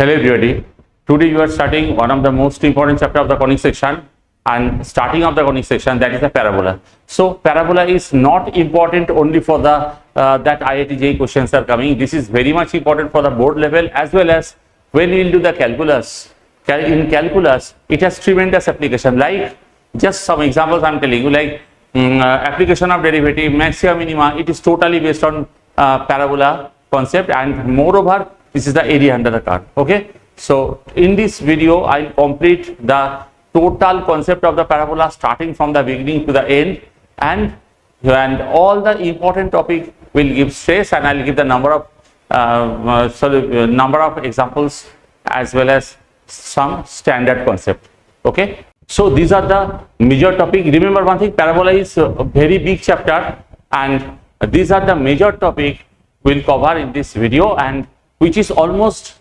Hello everybody. Today you are starting one of the most important chapter of the conic section, and starting of the conic section, that is the parabola. So parabola is not important only for the that IIT JEE questions are coming. This is very much important for the board level as well as when we will do the calculus. In calculus, it has tremendous application. Like just some examples I am telling you, like application of derivative, maxima, minima. It is totally based on parabola concept, and moreover, this is the area under the curve. Okay, so in this video I'll complete the total concept of the parabola starting from the beginning to the end, and all the important topic will give stress, and I'll give the number of examples as well as some standard concept. Okay, so these are the major topic. Remember one thing, parabola is a very big chapter, and these are the major topic we'll cover in this video, and which is almost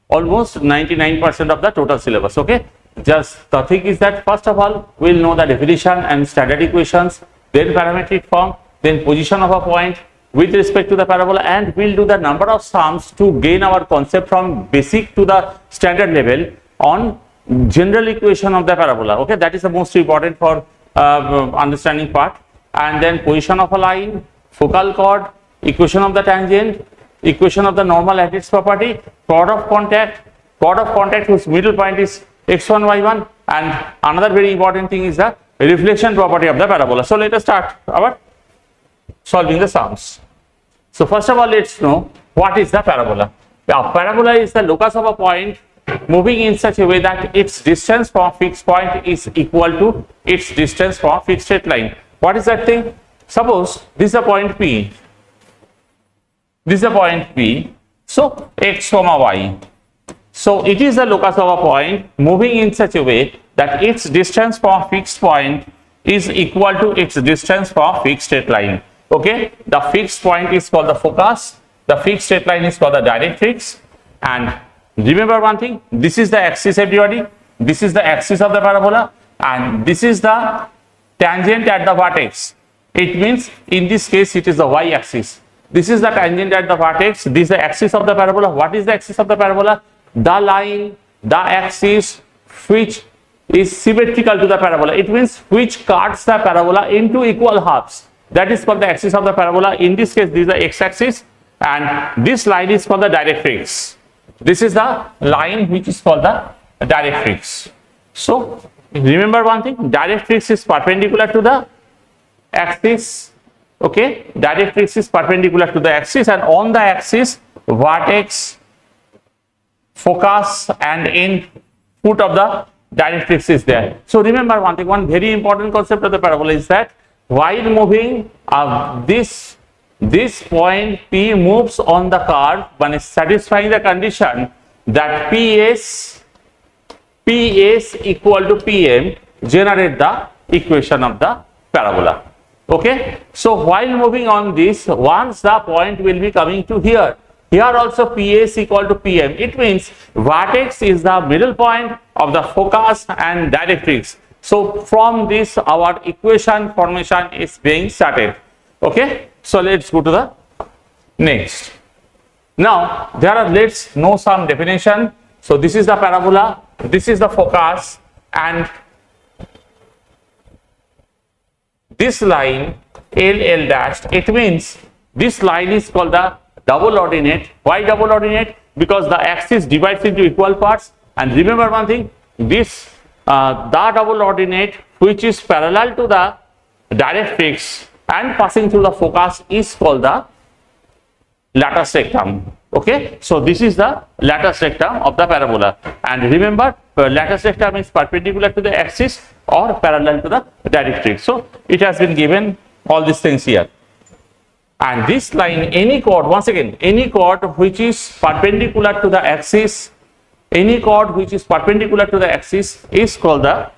99% of the total syllabus. Okay, just the thing is that first of all we'll know the definition and standard equations, then parametric form, then position of a point with respect to the parabola, and we'll do the number of sums to gain our concept from basic to the standard level on general equation of the parabola. Okay, that is the most important for understanding part, and then position of a line, focal chord, equation of the tangent, equation of the normal at its property, chord of contact whose middle point is x1 y1, and another very important thing is the reflection property of the parabola. So let us start our solving the sums. So first of all, let's know what is the parabola. A parabola is the locus of a point moving in such a way that its distance from fixed point is equal to its distance from fixed straight line. What is that thing? Suppose this is a point P. This is a point P, so x comma y. So it is the locus of a point moving in such a way that its distance from fixed point is equal to its distance from fixed straight line. Okay, the fixed point is called the focus, the fixed straight line is called the directrix, and remember one thing, this is the axis everybody, this is the axis of the parabola, and this is the tangent at the vertex. It means in this case it is the y axis. This is the tangent at the vertex, this is the axis of the parabola. What is the axis of the parabola? The line, the axis which is symmetrical to the parabola. It means which cuts the parabola into equal halves. That is called the axis of the parabola. In this case, this is the x-axis, and this line is called the directrix. This is the line which is called the directrix. So remember one thing, directrix is perpendicular to the axis. Okay, directrix is perpendicular to the axis, and on the axis vertex, focus, and end foot of the directrix is there. So remember one thing, one very important concept of the parabola is that while moving this point P moves on the curve when it's satisfying the condition that PS equal to PM, generate the equation of the parabola. Okay, so while moving on this, once the point will be coming to here also PS equal to PM, it means vertex is the middle point of the focus and directrix. So from this our equation formation is being started. Okay, so let's go to the next. Now let's know some definition. So this is the parabola, this is the focus, and this line L dash, it means this line is called the double ordinate. Why double ordinate? Because the axis divides into equal parts, and remember one thing, this the double ordinate which is parallel to the directrix and passing through the focus is called the latus rectum. Okay, so this is the latus rectum of the parabola, and remember latus rectum is perpendicular to the axis or parallel to the directrix. So it has been given all these things here, and this line, any chord, once again, any chord which is perpendicular to the axis, any chord which is perpendicular to the axis is called the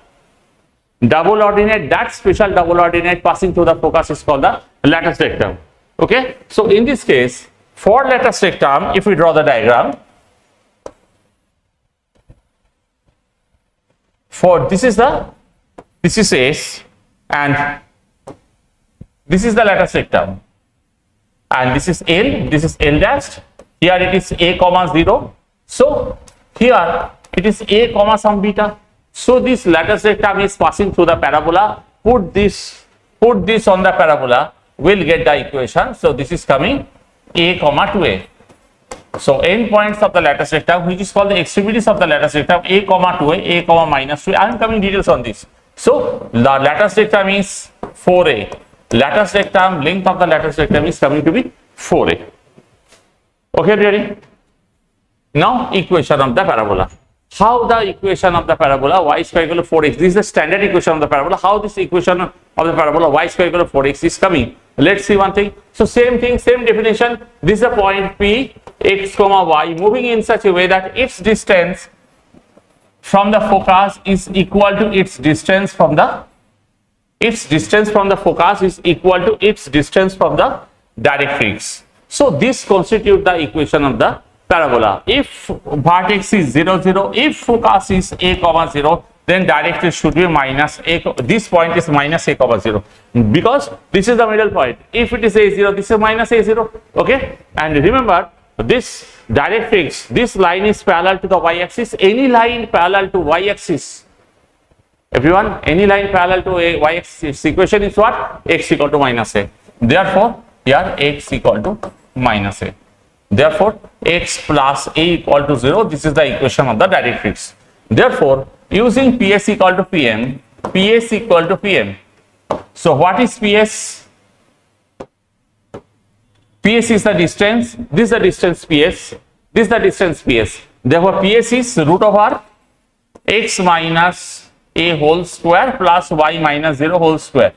double ordinate. That special double ordinate passing through the focus is called the latus rectum. Okay, so in this case, for latus rectum, if we draw the diagram, for this is S, and this is the latus rectum, and this is L dash. Here it is a comma 0. So here it is a comma some beta. So this lattice rectum is passing through the parabola. Put this on the parabola, we'll get the equation. So this is coming a comma 2a. So end points of the lattice rectum, which is called the extremities of the lattice rectum, a comma 2a, a comma minus 2a. I am coming details on this. So the lattice rectum is 4a. Lattice rectum, length of the lattice rectum is coming to be 4a. Okay, ready? Now equation of the parabola. How the equation of the parabola y square equal to 4x. This is the standard equation of the parabola. How this equation of the parabola y square equal to 4x is coming. Let's see one thing. So same thing, same definition. This is a point P, x comma y, moving in such a way that its distance from the focus is equal to its distance from the focus is equal to its distance from the directrix. So this constitutes the equation of the parabola. If vertex is 0, 0, if focus is a comma 0, then directrix should be minus a. This point is minus a comma 0 because this is the middle point. If it is a0, this is minus a0. Okay, and remember this directrix, this line is parallel to the y-axis. Any line parallel to y-axis, everyone, any line parallel to a y-axis, equation is what? X equal to minus a. Therefore, here x equal to minus a. Therefore, x plus a equal to 0. This is the equation of the directrix. Therefore, using PS equal to PM, PS equal to PM. So what is PS? PS is the distance. This is the distance PS. This is the distance PS. Therefore, PS is root over x minus a whole square plus y minus 0 whole square.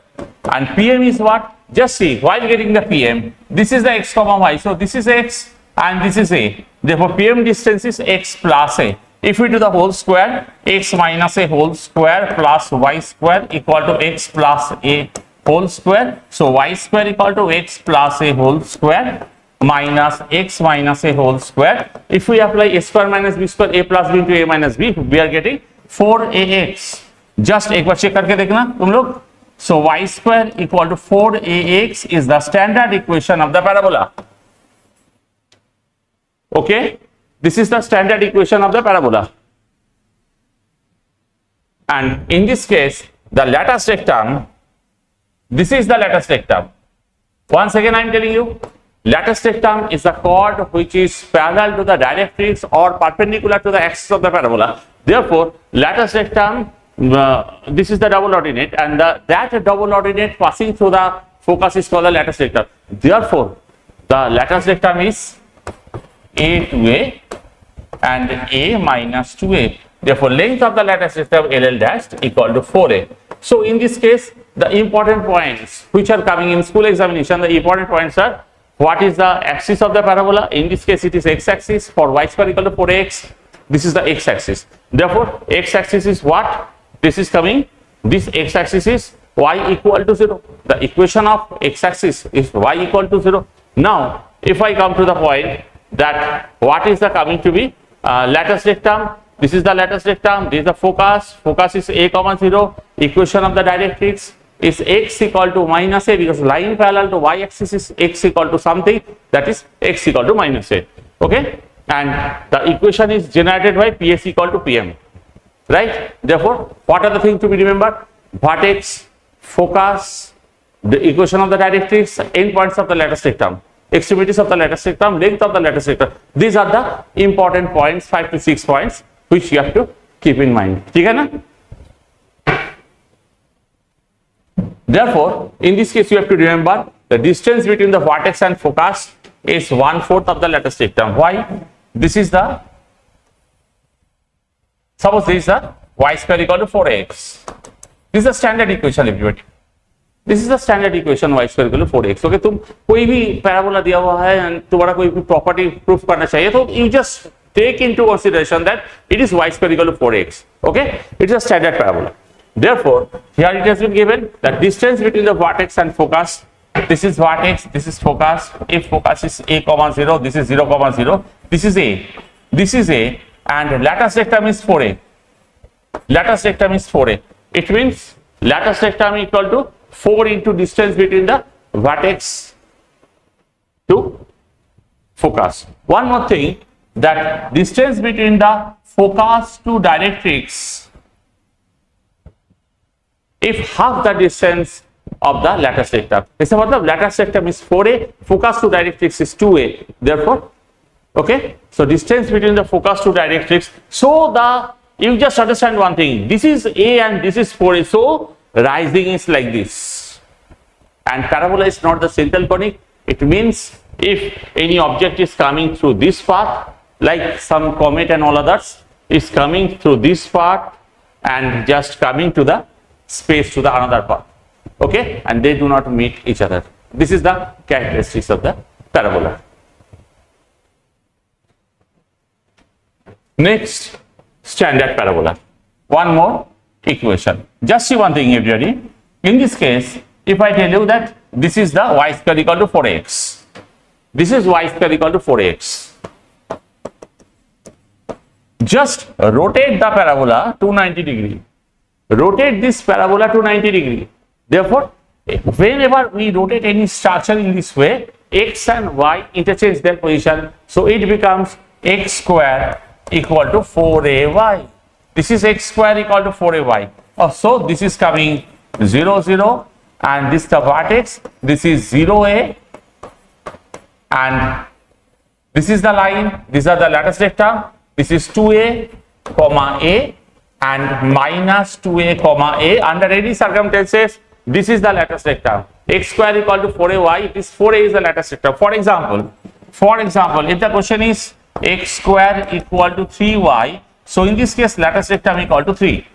And PM is what? Just see, while getting the PM, this is the x comma y. So this is x and this is a. Therefore, PM distance is x plus a. If we do the whole square, x minus a whole square plus y square equal to x plus a whole square. So y square equal to x plus a whole square minus x minus a whole square. If we apply a square minus b square, a plus b into a minus b, we are getting 4ax. Just एक बार check करके देखना तुम लोग. So y square equal to 4ax is the standard equation of the parabola. Okay, this is the standard equation of the parabola. And in this case, the lattice rectum, this is the lattice rectum. Once again, I am telling you, lattice rectum is the chord which is parallel to the directrix or perpendicular to the axis of the parabola. Therefore, lattice rectum, this is the double ordinate, and that double ordinate passing through the focus is called the lattice rectum. Therefore, the lattice rectum is a to a and a minus 2a. Therefore, length of the lattice rectum LL dash equal to 4a. So, in this case, the important points which are coming in school examination, the important points are what is the axis of the parabola. In this case, it is x-axis. For y square equal to 4x, this is the x-axis. Therefore, x-axis is what? This is coming. This x-axis is y equal to 0. The equation of x-axis is y equal to 0. Now, if I come to the point that what is the coming to be lattice rectum, this is the lattice rectum, this is the focus, focus is a comma 0, equation of the directrix is x equal to minus a, because line parallel to y-axis is x equal to something, that is x equal to minus a. Okay, and the equation is generated by PS equal to PM, right? Therefore, what are the things to be remembered? Vertex, focus, the equation of the directrix, endpoints of the lattice rectum, extremities of the lattice rectum, length of the lattice rectum. These are the important points, 5 to 6 points, which you have to keep in mind. ठीक है ना? Therefore, in this case, you have to remember the distance between the vertex and focus is 1/4 of the lattice rectum. Why? This is the, suppose this is the y square equal to 4x. This is the standard equation, everybody. This is the standard equation y square equal to 4x. Okay, तुम कोई भी parabola दिया हुआ है and तुम्हारा कोई भी property proof करना चाहिए तो you just take into consideration that it is y square equal to 4x. Okay, it is a standard parabola. Therefore, here it has been given that distance between the vertex and focus. This is vertex, this is focus. If focus is a comma 0, this is 0 comma 0. This is a, this is a, and lattice rectum is 4a. Lattice rectum is 4a. It means lattice rectum equal to 4 into distance between the vertex to focus. One more thing, that distance between the focus to directrix, if half the distance of the lattice rectum. इसका मतलब lattice rectum is 4a, focus to directrix is 2a. Therefore, okay, so distance between the focus to directrix. So you just understand one thing. This is a and this is 4a. So rising is like this. And parabola is not the central conic. It means if any object is coming through this path, like some comet and all others, is coming through this path and just coming to the space to the another path. Okay, and they do not meet each other. This is the characteristics of the parabola. Next, standard parabola. One more equation. Just see one thing, everybody. In this case, if I tell you that this is the y square equal to 4x, this is y square equal to 4x. Just rotate the parabola to 90 degree. Rotate this parabola to 90 degree. Therefore, whenever we rotate any structure in this way, x and y interchange their position. So it becomes x square equal to 4ay. This is x square equal to 4ay. So this is coming 0, 0, and this the vertex. This is 0a, and this is the line. These are the lattice rectum. This is 2a, comma a, and minus 2a, comma a. Under any circumstances, this is the lattice rectum. X square equal to 4ay. This 4a is the lattice rectum. For example, if the question is x square equal to 3y, so in this case lattice rectum equal to 3.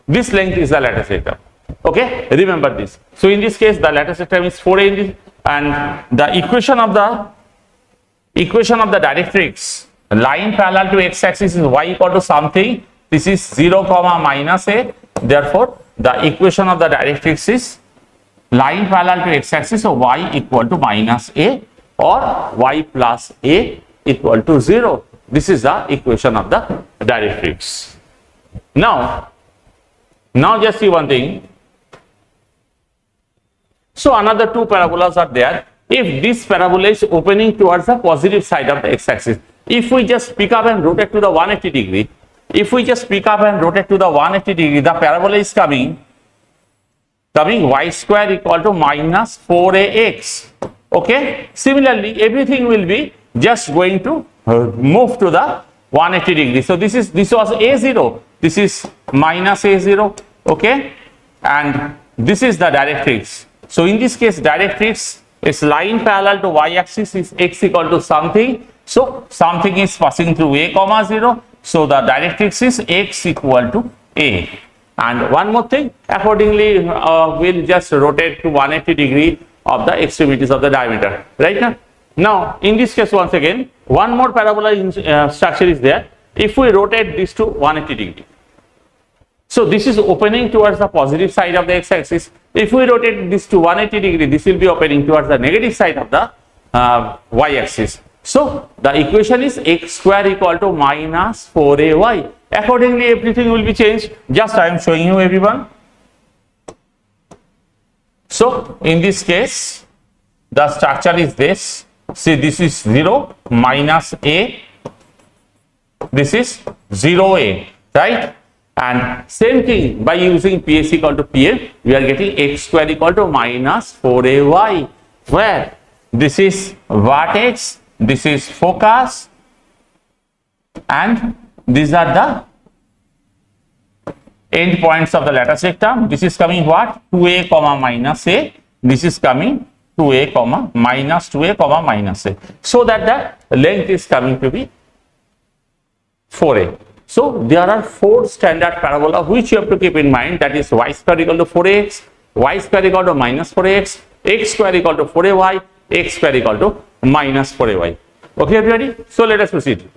This length is the lattice rectum. Okay, remember this. So in this case the lattice rectum is 4a in this, and the equation of the directrix, line parallel to x-axis is y equal to something. This is 0, comma minus a. Therefore, the equation of the directrix is line parallel to x-axis, so y equal to minus a or y plus a equal to 0. This is the equation of the directrix. Now just see one thing. So another two parabolas are there. If this parabola is opening towards the positive side of the x-axis, if we just pick up and rotate to the 180 degree, the parabola is coming y square equal to minus 4ax. Okay, similarly everything will be just going to move to the 180 degree. So this was a0, this is minus a0. Okay, and this is the directrix. So in this case directrix is line parallel to y-axis is x equal to something. So something is passing through a, comma 0. So the directrix is x equal to a. And one more thing, accordingly we'll just rotate to 180 degree of the extremities of the diameter, right? Now in this case, once again, one more parabola structure is there. If we rotate this to 180 degree, so this is opening towards the positive side of the x-axis. If we rotate this to 180 degree, this will be opening towards the negative side of the y-axis. So the equation is x square equal to minus 4ay. Accordingly everything will be changed. Just I am showing you, everyone. So in this case the structure is this. See, this is 0, minus a, this is 0a, right? And same thing, by using PS equal to PF, we are getting x square equal to minus 4ay, where this is vertex, this is focus, and these are the end points of the lattice rectum. This is coming what? 2a, comma minus a. This is coming 2a, comma minus 2a, comma minus a. So that the length is coming to be 4a. So there are four standard parabola which you have to keep in mind. That is y square equal to 4x, y square equal to minus 4x, x square equal to 4ay, x square equal to minus 4ay. Okay, everybody? So let us proceed.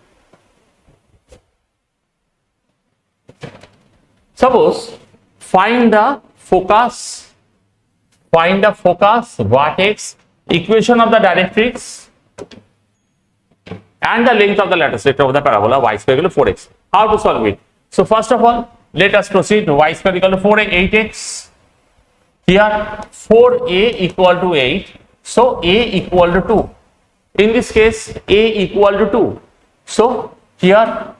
Suppose find the focus, vertex, equation of the directrix, and the length of the lattice rectum of the parabola y square equal to 4x. How to solve it? So first of all, let us proceed. Y square equal to 8x. Here 4a equal to 8. So a equal to 2. In this case, a equal to 2. So here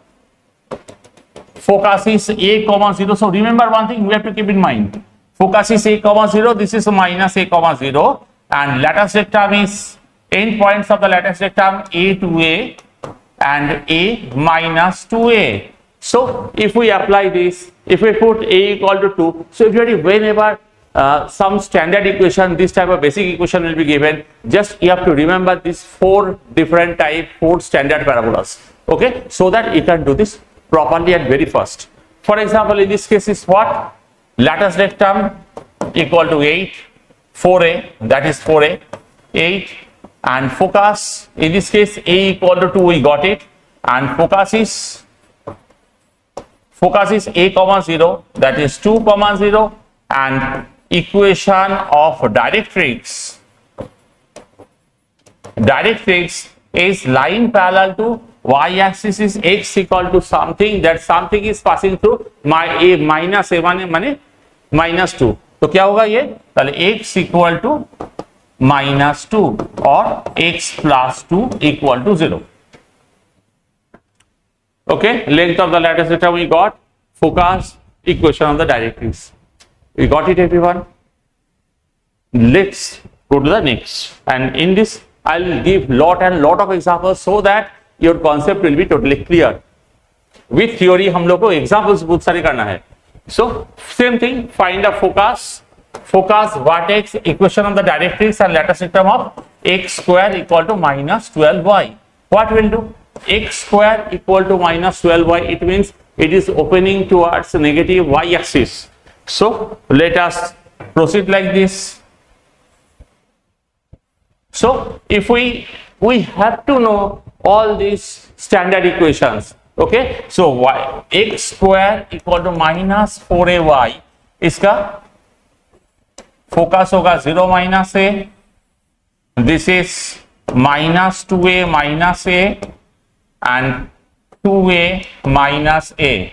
focus is a comma 0. So remember one thing we have to keep in mind. Focus is a comma 0. This is minus a comma 0, and lattice rectum is end points of the lattice rectum a to a and a minus 2a. So if we apply this, if we put a equal to 2, so if whenever some standard equation, this type of basic equation will be given, just you have to remember these 4 different type, 4 standard parabolas, okay, so that you can do this properly at very first. For example, in this case is what? Lattice rectum equal to 8, 4a, that is 4a, 8, and focus, in this case a equal to 2, we got it, and focus is a comma 0, that is 2 comma 0, and equation of directrix is line parallel to y-axis is x equal to something, that something is passing through a minus a1 माने minus 2, तो क्या होगा ये, ताले x equal to minus 2 or x plus 2 equal to 0. Okay, length of the lattice rectum we got, focus, equation of the directrix. We got it, everyone. Let's go to the next, and in this I'll give lot of examples so that your concept will be totally clear. With theory हम लोग को examples बहुत सारे करना है. So same thing, find the focus, vertex, equation of the directrix and lattice rectum of x square equal to minus 12y. What will do? X square equal to minus 12y, it means it is opening towards negative y-axis. So let us proceed like this. So if we have to know all these standard equations, okay, so y x square equal to minus 4ay, इसका focus होगा 0 minus a, this is minus 2a minus a and 2a minus a,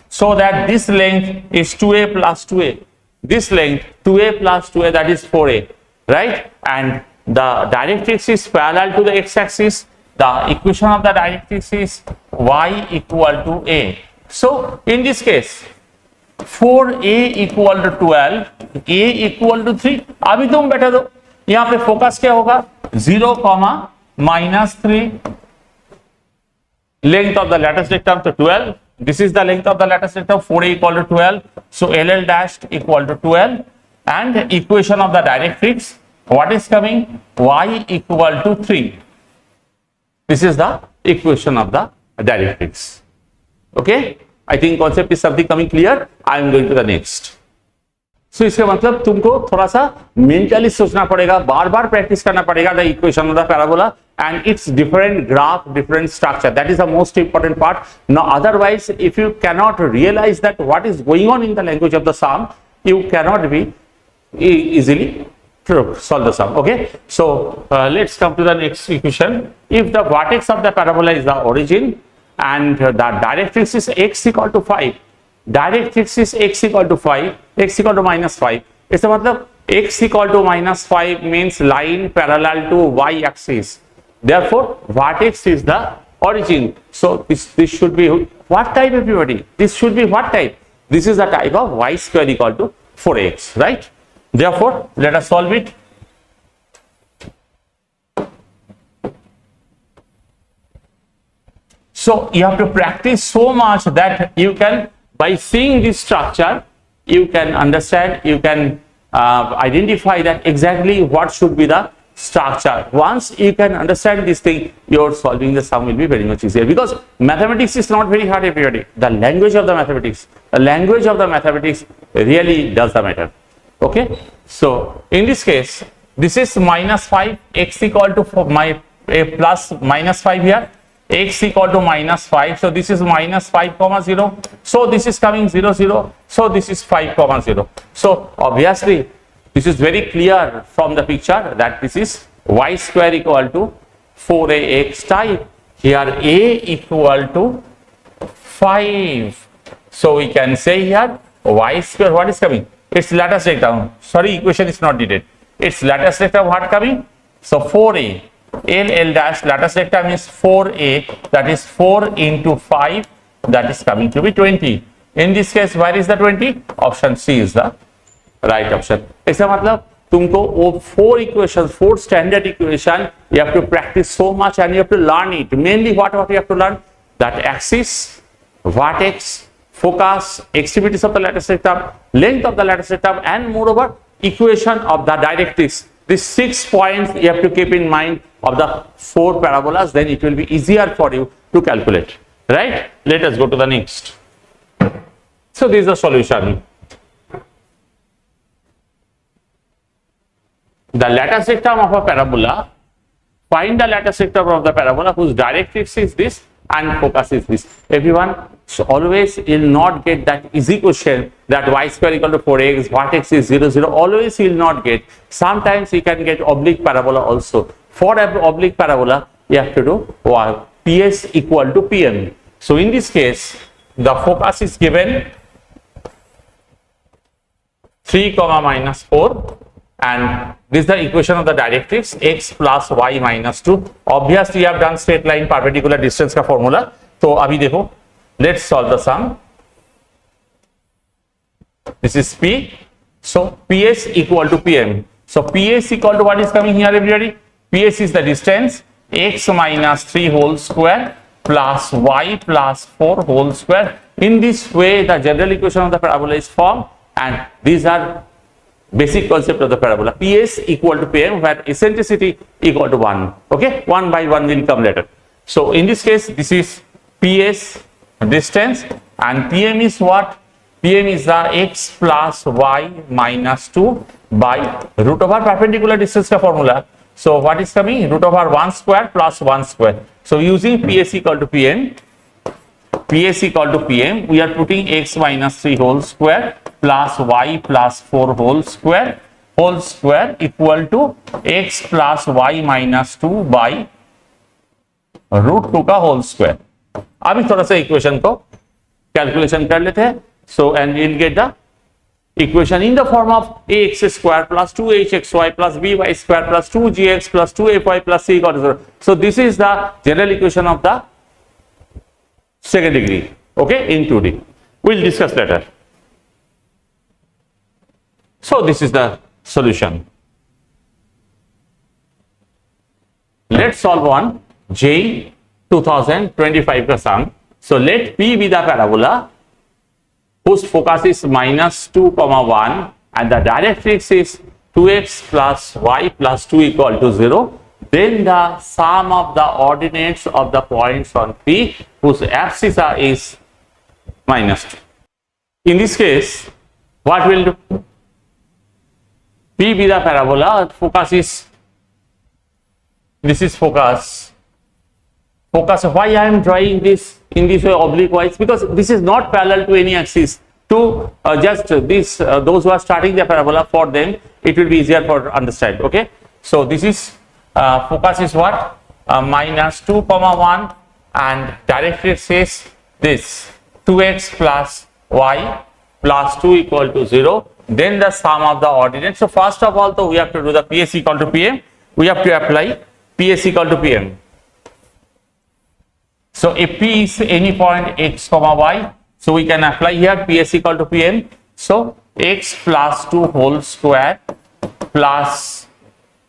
so that this length is 2a plus 2a, this length 2a plus 2a, that is 4a, right? And the directrix is parallel to the x-axis. The equation of the directrix is y equal to a. So in this case 4a equal to 12, a equal to 3. अभी तुम बैठा दो, यहाँ पे focus क्या होगा 0, minus 3, length of the lattice rectum to 12. This is the length of the lattice rectum, 4a equal to 12. So LL dashed equal to 12, and equation of the directrix, what is coming? Y equal to 3. This is the equation of the directrix. Okay, I think concept is something coming clear. I am going to the next. So इसका मतलब तुमको थोड़ा सा mentally सोचना पड़ेगा, बार बार practice करना पड़ेगा the equation of the parabola and its different graph, different structure. That is the most important part. Now otherwise, if you cannot realize that what is going on in the language of the sum, you cannot be easily solve the sum. Okay, so let's come to the next equation. If the vertex of the parabola is the origin and the directrix is x equal to 5, directrix is x equal to 5, x equal to minus 5, इसका मतलब x equal to minus 5 means line parallel to y axis, therefore vertex is the origin. So this should be what type, everybody? This should be what type? This is the type of y square equal to 4x, right? Therefore let us solve it. So you have to practice so much that you can, by seeing this structure, you can understand, you can identify that exactly what should be the structure. Once you can understand this thing, your solving the sum will be very much easier, because mathematics is not very hard, everybody. The language of the mathematics really does the matter. Okay, so in this case, this is minus 5, x equal to plus minus 5 here, x equal to minus 5, so this is minus 5 comma 0, so this is coming 0 0, so this is 5 comma 0. So obviously this is very clear from the picture that this is y square equal to 4ax type. Here a equal to 5, so we can say here y square, what is coming? Its lattice rectum, sorry, equation is not needed. Its lattice rectum what coming? So 4a, L dash lattice rectum is 4a, that is 4 into 5, that is coming to be 20. In this case, where is the 20? Option C is the right option. इसका मतलब तुमको वो 4 equations, 4 standard equation, you have to practice so much and you have to learn it. Mainly what you have to learn? That axis, vertex, focus, extremities of the lattice rectum, length of the lattice rectum, and moreover equation of the directrix. These 6 points you have to keep in mind of the 4 parabolas, then it will be easier for you to calculate, right? Let us go to the next. So this is the solution. The lattice rectum of a parabola, find the lattice rectum of the parabola whose directrix is this and focus is this. Everyone, so always you will not get that easy question that y square equal to 4x, vertex is 0, 0. Always you will not get. Sometimes you can get oblique parabola also. For oblique parabola, you have to do PS equal to PM. So in this case, the focus is given 3, minus 4, and this is the equation of the directrix, x plus y minus 2. Obviously, you have done straight line perpendicular distance का formula. तो अभी देखो, let's solve the sum. This is P. So PS equal to PM. So PS equal to what is coming here, everybody? PS is the distance, x minus 3 whole square plus y plus 4 whole square. In this way, the general equation of the parabola is formed, and these are basic concept of the parabola. PS equal to PM, where eccentricity equal to 1. Okay, 1 by 1 will come later. So in this case, this is PS distance, and PM is what? PM is the x plus y minus 2 by root over perpendicular distance का formula. So what is coming? Root over 1 square plus 1 square. So using PS equal to PM, PS equal to PM, we are putting x minus 3 whole square plus y plus 4 whole square equal to x plus y minus 2 by root 2 का whole square. अभी थोड़ा सा equation को calculation कर लेते हैं. So and we'll get the equation in the form of ax square plus 2hxy plus by square plus 2gx plus 2fy plus c equal to 0. So this is the general equation of the second degree, okay, in 2D. We'll discuss later. So this is the solution. Let's solve one JEE 2025 का sum. So let P be the parabola whose focus is minus 2, 1, and the directrix is 2x plus y plus 2 equal to 0. Then the sum of the ordinates of the points on P whose abscissa is minus 2. In this case, what will do? P be the parabola, focus is, this is focus. Focus, why I am drawing this in this way oblique wise? Because this is not parallel to any axis. To just this, those who are starting the parabola, for them it will be easier for understand. Okay, so this is focus is what? Minus 2, 1, and directrix is this 2x plus y plus 2 equal to 0. Then the sum of the ordinates. So first of all, though, we have to do the PS equal to PM. We have to apply PS equal to PM. So if P is any point x, y, so we can apply here PS equal to PM. So x plus 2 whole square plus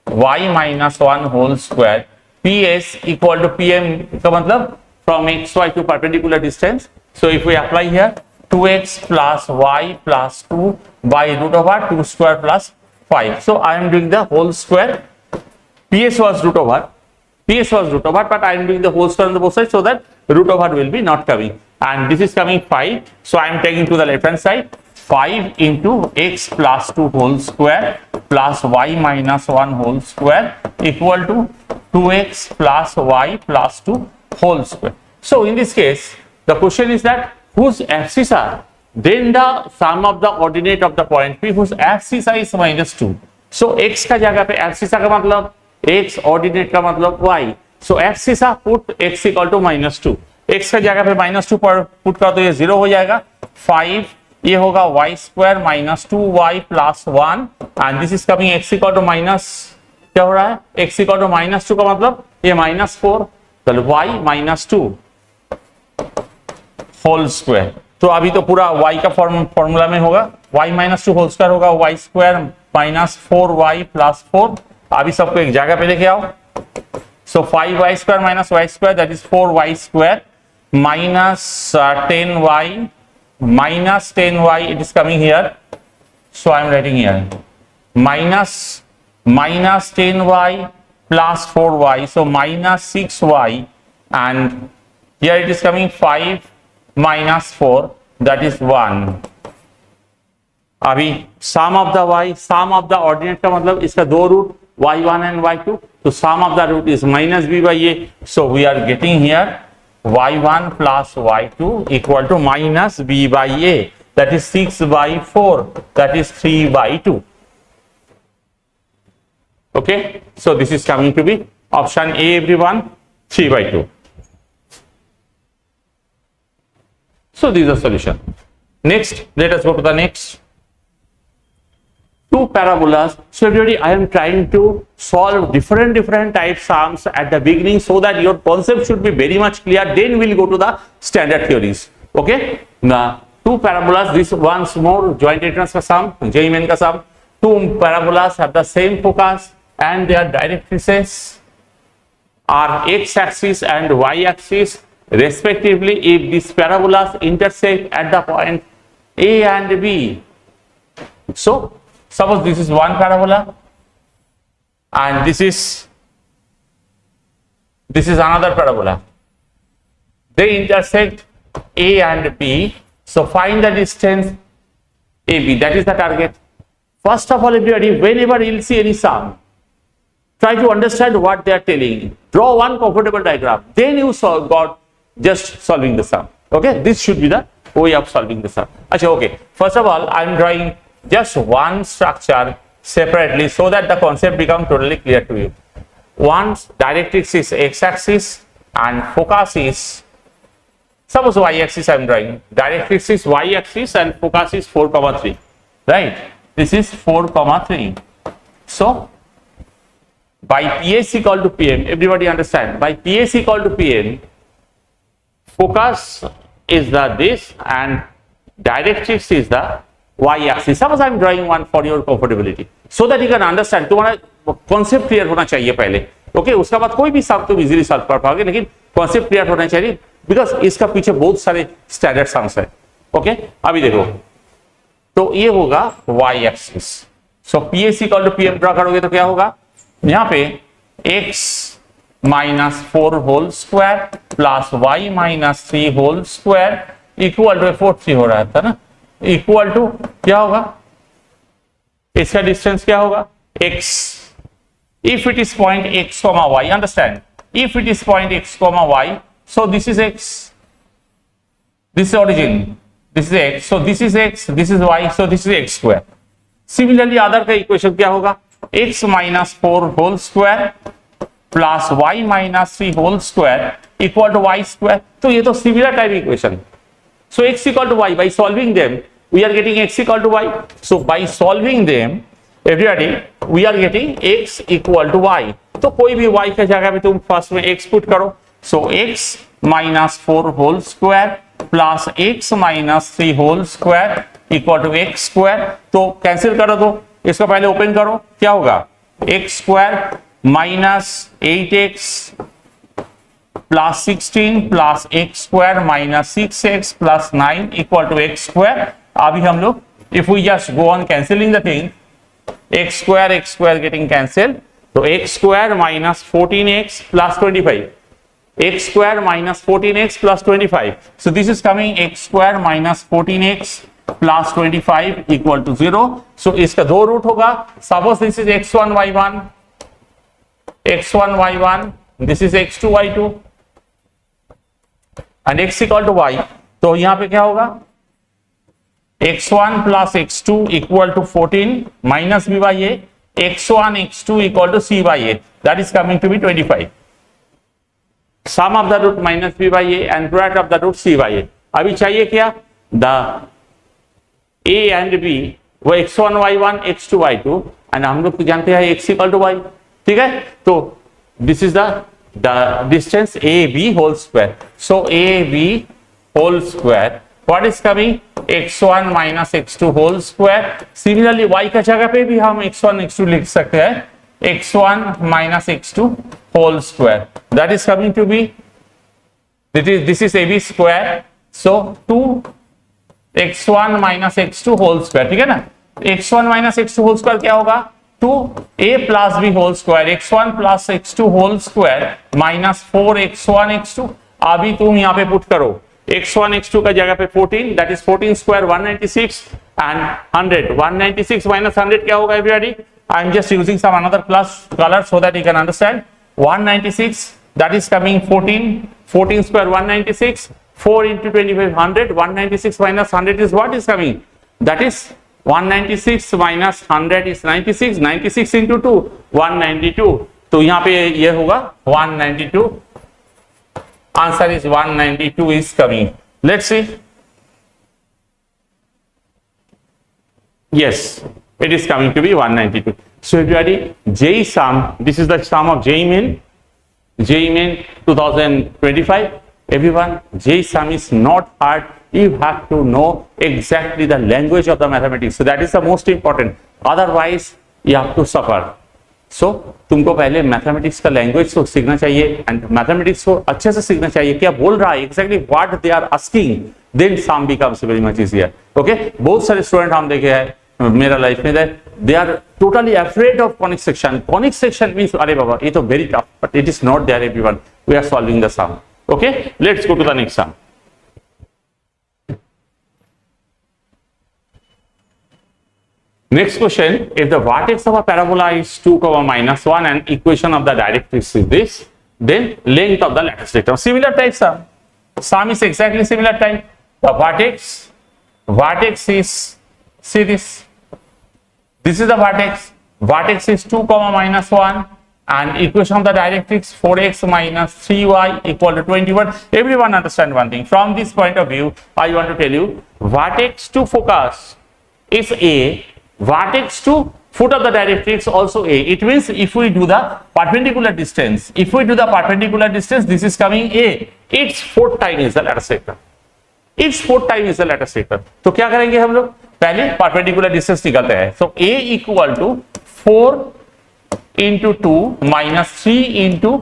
y minus 1 whole square. PS equal to PM का मतलब from xy to perpendicular distance. So if we apply here 2x plus y plus 2 by root over 2 square plus 5. So I am doing the whole square. PS was root over, but I am doing the whole square on the both sides so that root over will be not coming. And this is coming 5. So I am taking to the left hand side. 5 into x plus 2 whole square plus y minus 1 whole square equal to 2x plus y plus 2 whole square. So in this case, the question is that whose abscissa, then the sum of the ordinate of the point P whose abscissa is minus 2. So x का जगह पे abscissa का मतलब x, ordinate का मतलब y. So abscissa put x equal to minus 2. x का जगह पे minus 2 पर पुट कर तो ये 0 हो जाएगा. 5 ये होगा y square minus 2y plus 1, and this is coming x equal to minus क्या हो रहा है, x इक्वल टू -2 का मतलब ये -4, चलो y -2 होल स्क्वायर। तो अभी तो पूरा y का फॉर्मूला में होगा, y -2 होल स्क्वायर होगा y स्क्वायर -4y + 4। अभी सबको एक जगह पे लेके आओ। सो 5y square - y square that is 4y square -10y it is coming here, so I am writing here -10y plus 4y, so -6y, and here it is coming 5 - 4 that is 1। अभी sum of the y, sum of the ordinate का मतलब इसका दो root y1 and y2, तो sum of the root is -b/a, so we are getting here y1 plus y2 equal to -b/a, that is 6/4, that is 3/2। Okay, so this is coming to be option A everyone, 3/2। So this is the solution. Next, let us go to the next. Two parabolas. So everybody, I am trying to solve different type sums at the beginning so that your concept should be very much clear. Then we'll go to the standard theories. Okay. Now, two parabolas. This once more joint entrance का sum, JEE main का sum. Two parabolas have the same focus and their directrices are x-axis and y-axis respectively. If these parabolas intersect at the point A and B, so suppose this is one parabola and this is another parabola. They intersect A and B. So find the distance AB. That is the target. First of all, everybody, whenever you'll see any sum, try to understand what they are telling. Draw one comfortable diagram. Then you got just solving the sum. Okay, this should be the way of solving the sum. Okay. First of all, I am drawing just one structure separately so that the concept becomes totally clear to you. One directrix is x-axis and focus is, suppose y-axis I am drawing. Directrix is y-axis and focus is 4,3. Right? This is 4,3. So by PS equal to PM, everybody understand? By PS equal to PM, focus is the this and directrix is the y-axis. Suppose I am drawing one for your comfortability, so that you can understand. तुम्हारा concept clear होना चाहिए पहले, okay? उसके बाद कोई भी sum तुम easily solve कर पाओगे, लेकिन concept clear होना चाहिए, because इसका पीछे बहुत सारे standard sums है, okay? अभी देखो, तो ये होगा y-axis. So PS equal to PM draw करोगे तो क्या होगा? यहाँ पे x -4 whole square plus y -3 whole square equal to 4 हो रहा था ना, इक्वल टू क्या होगा, इसका डिस्टेंस क्या होगा, x, if it is point x comma y, understand, if it is point x comma y, so this is x, this is origin, this is x, so this is x, this is y, so this is x square. Similarly other का equation क्या होगा, x -4 whole square plus y -3 whole square equal to y square. तो ये तो similar type equation. So x equal to y, by solving them we are getting x equal to y. So by solving them everybody we are getting x equal to y. तो कोई भी y के जगह पे तुम first में x put करो। So x -4 whole square plus x -3 whole square equal to x square. तो कैंसिल करो, तो इसको पहले ओपन करो, क्या होगा, x square -8x plus 16 plus x square -6x plus 9 equal to x square. अभी हम लोग if we just go on cancelling the thing, x square getting cancel, तो x square -14x plus 25, x square -14x plus 25, so this is coming x square -14x plus 25 equal to 0। So इसका दो root होगा, suppose this is x1 y1, this is x2 y2 and x equal to y। तो यहां पे क्या होगा, x1 plus x2 equal to 14 minus b by a, x1 x2 equal to c by a, that is coming to be 25। Sum of the root minus b by a and product of the root c by a। अभी चाहिए क्या, the a and b, वो x1 y1 x2 y2 and हम लोग जानते हैं x equal to y। ठीक है, तो this is the distance A B whole square. So A B whole square what is coming x1 minus x2 whole square. Similarly y का जगह पे भी हम x1 x2 लिख सकते हैं x1 minus x2 whole square. That is coming to be this is ab square. So 2x1 minus x2 whole square. ठीक है ना, x1 minus x2 whole square क्या होगा 2a plus b whole square x1 plus x2 whole square minus 4x1 x2. अभी तुम यहाँ पे put करो x1 x2 का जगह पे 14, that is 14 square 196 and 100. 196 minus 100 क्या होगा everybody? I am just using some another plus color so that you can understand. 196 that is coming 14 square 196, 4 into 25 100. 196 minus 100 is what is coming? That is 196 minus 100 is 96. 96 into 2 192. तो यहाँ पे ये होगा 192. Answer is 192 is coming. Let's see. Yes, it is coming to be 192. So everybody, JEE sum, this is the sum of JEE Main 2025. Everyone, JEE sum is not hard. You have to know exactly the language of the mathematics. So that is the most important. Otherwise, you have to suffer. सो तुमको पहले mathematics का language को सीखना चाहिए and mathematics को अच्छे से सीखना चाहिए, क्या बोल रहा है exactly what they are asking, then sum becomes very much easier. Okay, बहुत सारे स्टूडेंट हम देखे हैं मेरा लाइफ में, they are totally afraid of conic section. Conic section means अरे बाबा ये तो very tough, but it is not there everyone. We are solving the sum. Okay, let's go to the next sum. Next question, if the vertex of a parabola is 2, minus 1 and equation of the directrix is this, then length of the lattice rectangle. Similar type sum. Sum is exactly similar type. The vertex is, see this. This is the vertex. Vertex is 2, minus 1 and equation of the directrix 4x minus 3y equal to 21. Everyone understand one thing. From this point of view, I want to tell you, vertex to focus is A. Vertex to foot of the directrix also A. It means if we do the perpendicular distance, this is coming A. Its fourth time is the lattice vector. तो क्या करेंगे हम लोग, पहले perpendicular distance निकालते हैं. So A equal to 4 into 2 minus 3 into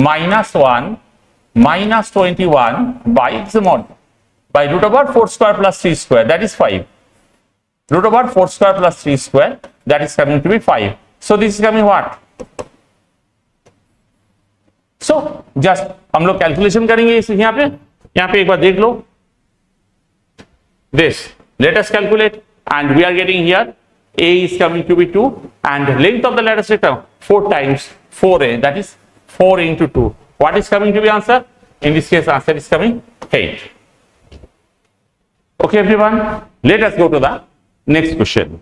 minus 1 minus 21 by mod by root over 4 square plus 3 square, that is 5. Root over 4 square plus 3 square, that is coming to be 5. So this is coming what? So just हम लोग calculation करेंगे इस यहाँ पे एक बार देख लो. This, let us calculate and we are getting here A is coming to be 2 and length of the lattice rectangle 4 times 4A, that is 4 into 2. What is coming to be answer? In this case answer is coming 8. Okay everyone, let us go to the next question.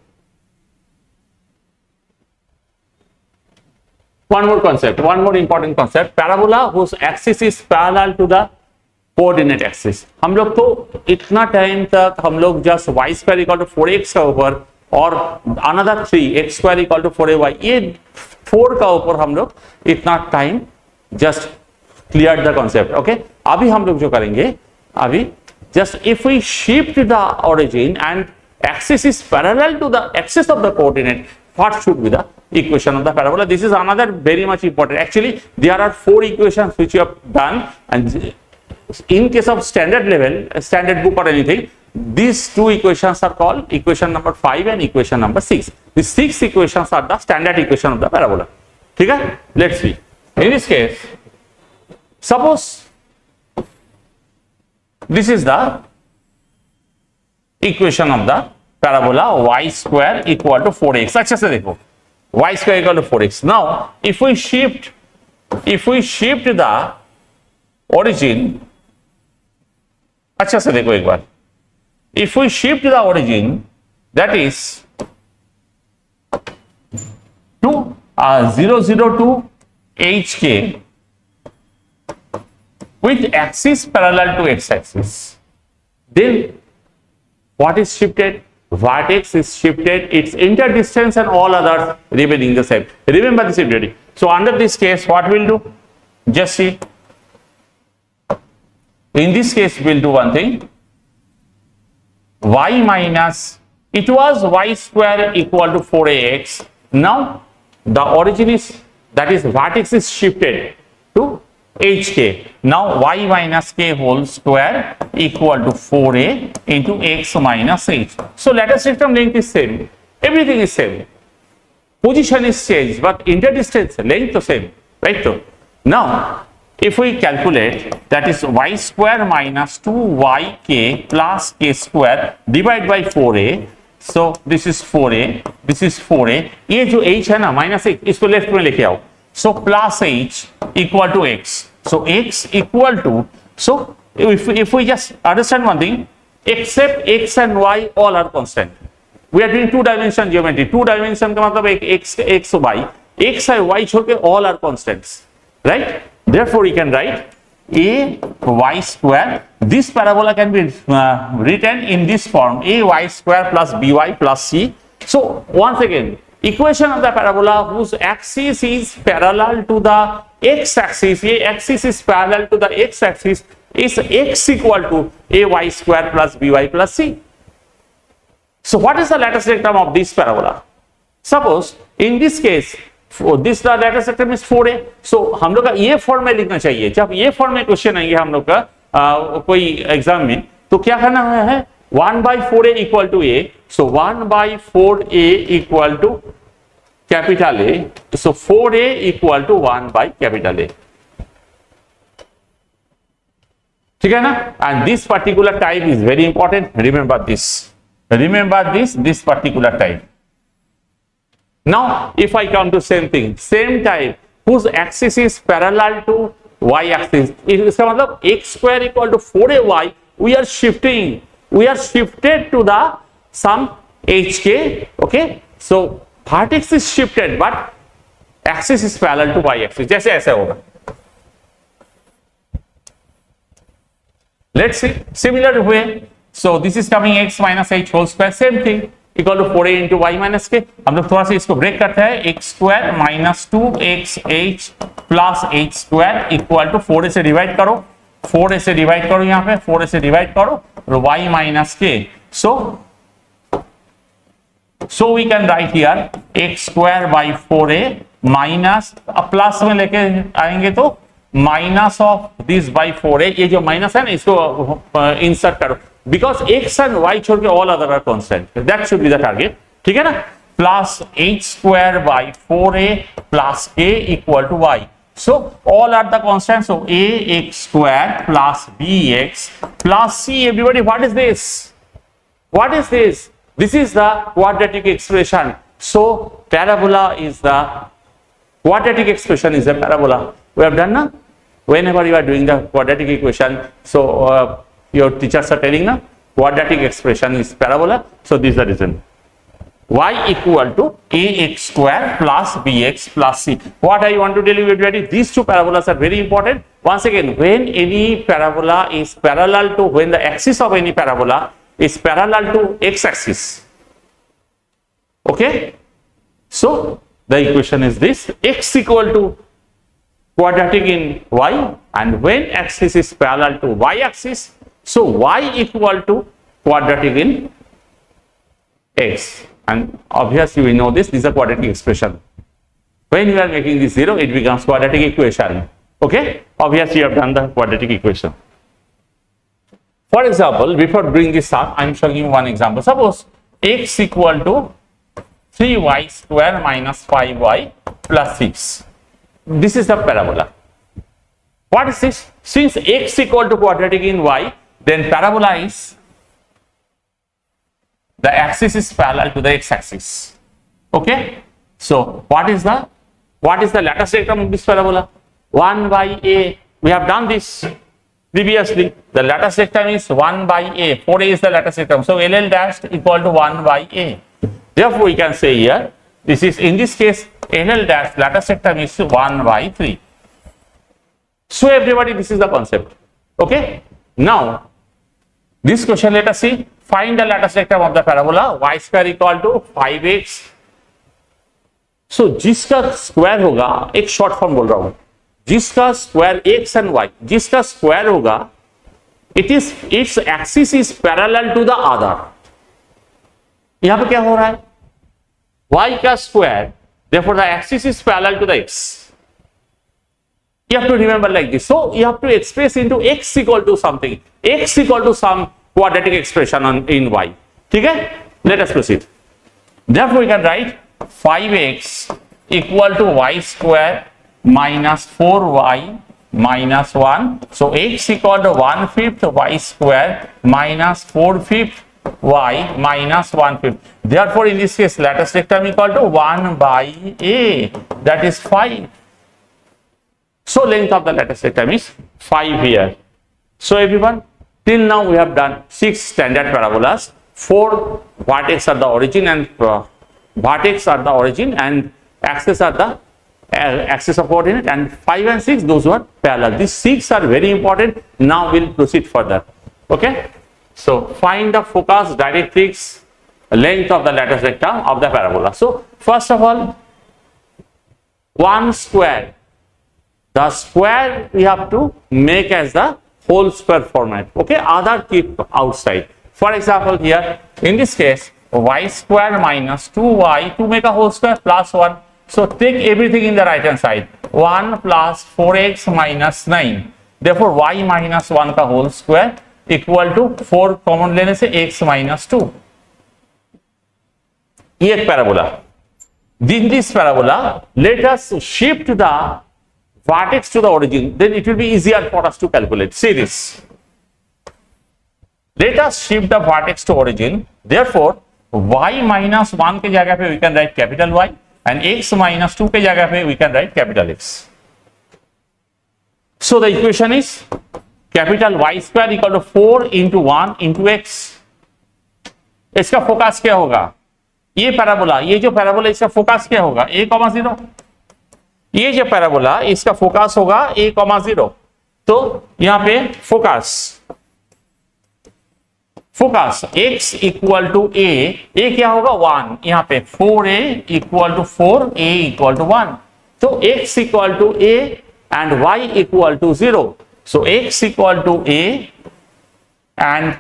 One more concept, one more important concept. Parabola whose axis is parallel to the coordinate axis. हम लोग तो इतना time तक हम लोग just y square equal to 4x का ऊपर और another 3x square equal to 4ay, ये 4 का ऊपर हम लोग इतना time just clear the concept. Okay, अभी हम लोग जो करेंगे, अभी just if we shift the origin and axis is parallel to the axis of the coordinate, what should be the equation of the parabola? This is another very much important. Actually there are 4 equations which you have done, and in case of standard level, standard book or anything, these 2 equations are called equation number 5 and equation number 6. These 6 equations are the standard equation of the parabola. ठीक है, let's see. In this case, suppose this is the equation of the parabola y square equal to 4x. अच्छे से देखो, y square equal to 4x. Now if we shift the origin, अच्छे से देखो एक बार, if we shift the origin, that is to 002 hk with axis parallel to x-axis, then what is shifted? Vertex is shifted, its inter distance and all others remaining the same. Remember this everybody. So under this case, what we'll do? Just see. In this case, we'll do one thing. Y minus, it was y square equal to 4ax. Now the origin is, that is vertex is shifted to hk. Now y minus k whole square equal to 4a into x minus h. So lattice rectangle length is same. Everything is same. Position is changed, but interdistance length is same, right? So now if we calculate, that is y square minus 2yk plus k square divided by 4a. So this is 4a, this is 4a. ये जो h है ना minus h, इसको left में लेके आओ. So plus h equal to x. So x equal to, so if we just understand one thing, except x and y all are constant. We are doing two dimension geometry. Two dimension का मतलब x y, x and y छोड़ के all are constants, right? Therefore, you can write a y square. This parabola can be written in this form: a y square plus by plus c. So once again, equation of the parabola whose axis is parallel to the x-axis. A axis is parallel to the x-axis is x equal to a y square plus by plus c. So what is the lattice rectum of this parabola? Suppose in this case, this lattice rectum is 4a. So हम लोग का ये form में लिखना चाहिए. जब ये form में क्वेश्चन आएंगे हम लोग का कोई एग्जाम में, तो क्या करना है? 1 by 4a equal to a. So 1 by 4a equal to capital A. So 4a equal to 1 by capital A. ठीक है ना? And this particular type is very important. Remember this. Remember this particular type. Now, if I come to same thing, same type, whose axis is parallel to y-axis, इसका मतलब x square equal to 4ay, we are shifted to the some hk, okay? So vertex is shifted, but axis is parallel to y-axis. जैसे ऐसे होगा. Let's see similar way. So this is coming x minus h whole square, same thing, equal to 4a into y minus k. हम लोग थोड़ा सा इसको break करते हैं. x square minus 2xh plus h square equal to 4a से divide करो, 4a से डिवाइड करो, यहाँ पे 4a से डिवाइड करो, और y minus k. So we can write here x square by 4a minus plus में लेके आएंगे तो minus of this by 4a. ये जो माइनस है ना, इसको इंसर्ट करो, बिकॉज x एंड y छोड़ के all other are constant. That should be the target. ठीक है ना? Plus h square by 4a plus k equal to y. So all are the constants. So ax square plus bx plus c. Everybody, what is this? What is this? This is the quadratic expression. So parabola is the quadratic expression is a parabola. We have done now. Whenever you are doing the quadratic equation, so your teachers are telling now quadratic expression is parabola. So this is the reason. Y equal to ax square plus bx plus c. What I want to tell you, everybody, these two parabolas are very important. Once again, when any parabola is parallel to, when the axis of any parabola is parallel to x-axis, okay, so the equation is this: x equal to quadratic in y, and when axis is parallel to y-axis, so y equal to quadratic in x. And obviously we know this is a quadratic expression. When you are making this 0, it becomes quadratic equation. Okay, obviously you have done the quadratic equation. For example, before doing this up, I am showing you one example. Suppose x equal to 3y square minus 5y plus 6. This is the parabola. What is this? Since x equal to quadratic in y, then parabola is, the axis is parallel to the x-axis. Okay. So what is the lattice rectum of this parabola? 1 by a. We have done this previously. The lattice rectum is 1 by a. 4a is the lattice rectum. So LL dash equal to 1 by a. Therefore, we can say here, this is, in this case, LL dash lattice rectum is 1 by 3. So everybody, this is the concept. Okay. Now, this question, let us see. Find the lattice rectum of the parabola. Y square equal to 5x सो जिसका square होगा, एक short form बोल रहा हूं, जिसका square X and Y, जिसका square होगा its axis is parallel to the other. यहां पे क्या हो रहा है, y का square, therefore the axis is parallel to the x. You have to remember like this. So you have to express into x equal to something, x equal to some quadratic expression in y. ठीक है? Let us proceed. Therefore we can write 5x equal to y square minus 4y minus 1. So x equal to 1/5 y square minus 4/5 y minus 1/5. Therefore in this case lattice rectum equal to 1 by a, that is 5. So length of the lattice rectum is 5 here. So everyone, till now we have done 6 standard parabolas. 4 vertex are the origin and vertex are the origin and axis are the axis of coordinate, and 5 and 6 those were parallel. These 6 are very important. Now we'll proceed further. Okay, so find the focus, directrix, length of the lattice rectum of the parabola. So first of all, 1 square, the square we have to make as the whole square format. Okay, other keep outside. For example, here in this case y square minus 2y to make a whole square plus 1. So take everything in the right hand side. 1 plus 4x minus 9. Therefore y minus 1 का whole square equal to 4 common लेने से x minus 2. ये एक parabola. In this parabola, let us shift the vertex to the origin. Then it will be easier for us to calculate. See this. Let us shift the vertex to origin. Therefore, y minus 1 के जगह पे we can write capital Y, and x minus 2 के जगह पे we can write capital X. So the equation is capital Y square equal to 4 into 1 into x. इसका focus क्या होगा, ये पैराबोला, ये जो पैराबोला इसका फोकस क्या होगा, a, 0. ये जो पैराबोला इसका फोकस होगा a, 0. तो यहां पे focus x equal to a क्या होगा 1, यहां पे 4a equal to 4, a equal to 1. तो x equal to a and y equal to 0. So x equal to a and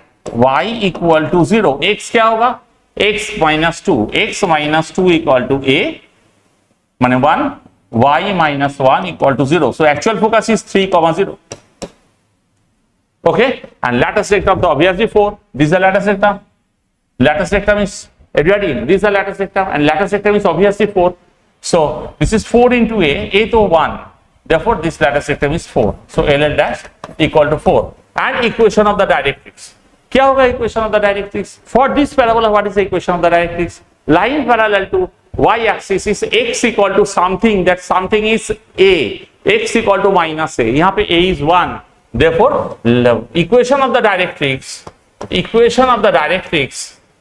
y equal to 0. x क्या होगा, x minus 2, x minus 2 equal to a माने 1, y minus 1 equal to 0. So actual focus is 3, 0. Okay, and lattice rectum obviously 4. This is the lattice rectum. Lattice rectum is everybody. This is the lattice rectum, and lattice rectum is obviously 4. So this is 4 into a to 1. Therefore this lattice rectum is 4. So LL dash equal to 4. And equation of the directrix. क्या होगा equation of the directrix? For this parabola, what is the equation of the directrix? Line parallel to y-axis is x equal to something. That something is a. X equal to minus a. यहाँ पे a is 1. Therefore, equation of the directrix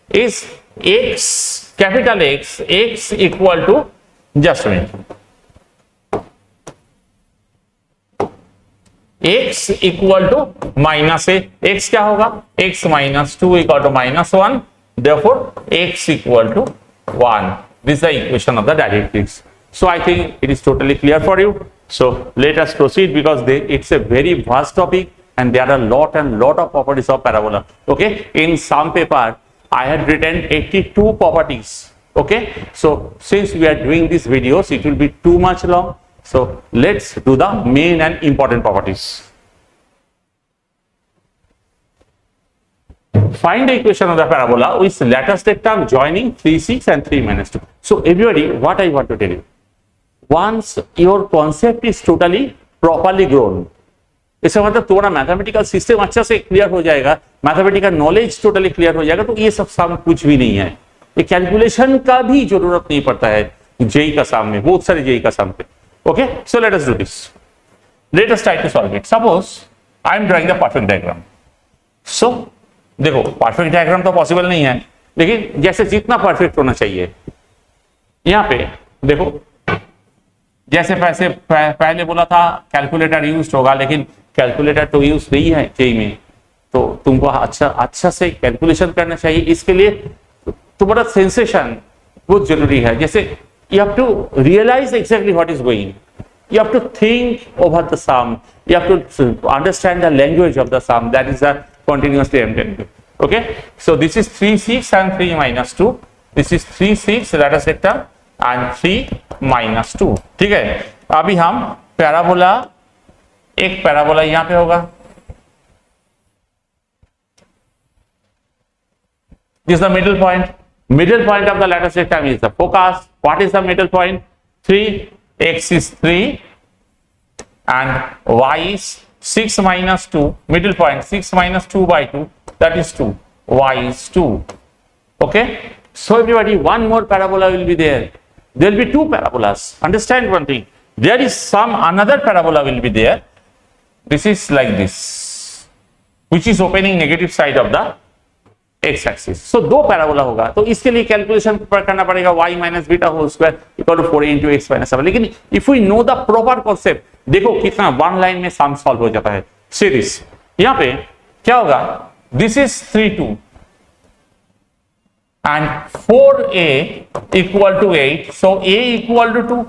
is x, capital X, x equal to, just a minute, x equal to minus a. x क्या होगा, x minus 2 equal to minus 1. Therefore x equal to 1. This is the equation of the directrix. So I think it is totally clear for you. So let us proceed, because it's a very vast topic and there are a lot of properties of parabola. Okay, in some paper I had written 82 properties. Okay, so since we are doing these videos, it will be too much long. So let's do the main and important properties. Find the equation of the parabola with lattice rectum joining 3, 6 and 3, minus 2. So everybody, what I want to tell you, once your concept is totally properly grown, इसका मतलब तुम्हारा mathematical system अच्छा से clear हो जाएगा, mathematical knowledge totally clear हो जाएगा, तो ये सब सम कुछ भी नहीं है, ये कैलकुलेशन का भी जरूरत नहीं पड़ता है जेई का सम में, बहुत सारे जेई का सम पे. Okay, so let us do this. Let us try to solve it. Suppose I am drawing the perfect diagram. So देखो, परफेक्ट डायग्राम तो पॉसिबल नहीं है, लेकिन जैसे जितना परफेक्ट होना चाहिए, यहां पे देखो, जैसे पहले बोला था कैलकुलेटर यूज होगा, लेकिन कैलकुलेटर तो यूज नहीं है जेई में, तो तुमको अच्छा से कैलकुलेशन करना चाहिए. इसके लिए तुम्हारा सेंसेशन बहुत जरूरी है. जैसे you have to realize exactly what is going. You have to think over the sum. You have to understand the language of the sum. That is the continuously I'm telling you. Okay. So this is 3, 6 and 3 minus 2. This is 3, 6 data sector and 3 minus 2. ठीक है. अभी हम parabola, एक parabola यहाँ पे होगा. This is the middle point. Middle point of the lattice rectangle is the focus. What is the middle point? 3. X is 3 and y is 6 minus 2. Middle point 6 minus 2 by 2. That is 2. Y is 2. Okay. So everybody, one more parabola will be there. There will be two parabolas. Understand one thing. There is some another parabola will be there. This is like this, which is opening negative side of the x axis. So दो parabola होगा, तो इसके लिए calculation करना पड़ेगा y minus beta whole square equal to 4a into X minus 7. लेकिन if we know the proper concept, देखो कितना वन लाइन में सम सॉल्व हो जाता है. सीरीज यहाँ पे क्या होगा, this is 3 2 and 4a equal to 8. So a equal to 2,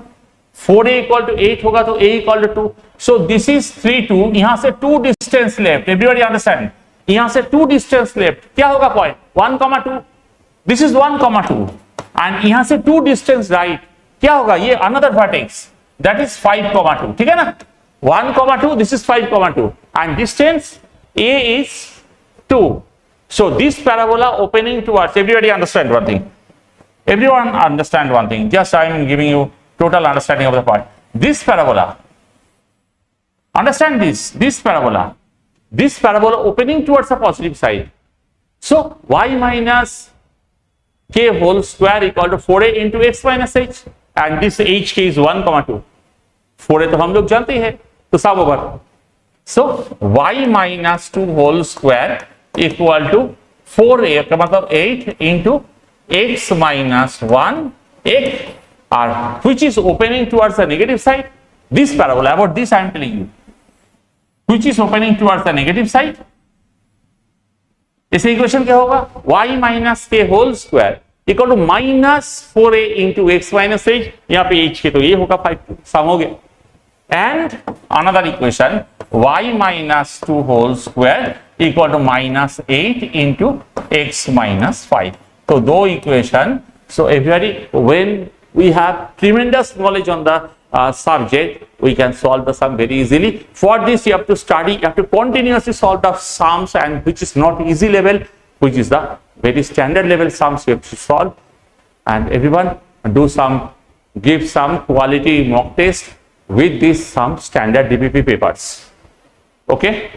4a equal to 8 होगा तो a equal to 2. So this is 3 2. यहां से 2 डिस्टेंस लेफ्ट. एवरीबॉडी अंडरस्टैंड, यहां से 2 डिस्टेंस लेफ्ट. क्या होगा पॉइंट 1,2. दिस इज 1,2 एंड यहां से 2 डिस्टेंस राइट. क्या होगा, ये अनदर वर्टेक्स, दैट इज 5,2. ठीक है ना, 1,2, this is 5,2 and distance a is 2. So this parabola opening towards, everybody understand one thing. Everyone understand one thing. Just I am giving you total understanding of the point. This parabola, understand this parabola opening towards the positive side. So y minus k whole square equal to 4a into x minus h, and this hk is 1,2. 4a तो हम लोग जानते हैं, तो सब over. So y minus 2 whole square equal to 4a का मतलब 8 into x minus 1 x, or which is opening towards the negative side. This parabola, about this I am telling you, which is opening towards the negative side. इस equation क्या होगा, y minus k whole square equal to minus 4a into x minus h. यहाँ पे h के तो ये होगा 5, सम हो गया. And another equation, y minus 2 whole square equal to minus 8 into x minus 5. So दो equation. So everybody, when we have tremendous knowledge on the subject, we can solve the sum very easily. For this you have to study, you have to continuously solve the sums, and which is not easy level, which is the very standard level sums you have to solve. And everyone do some, give some quality mock test with this some standard DPP papers. Okay,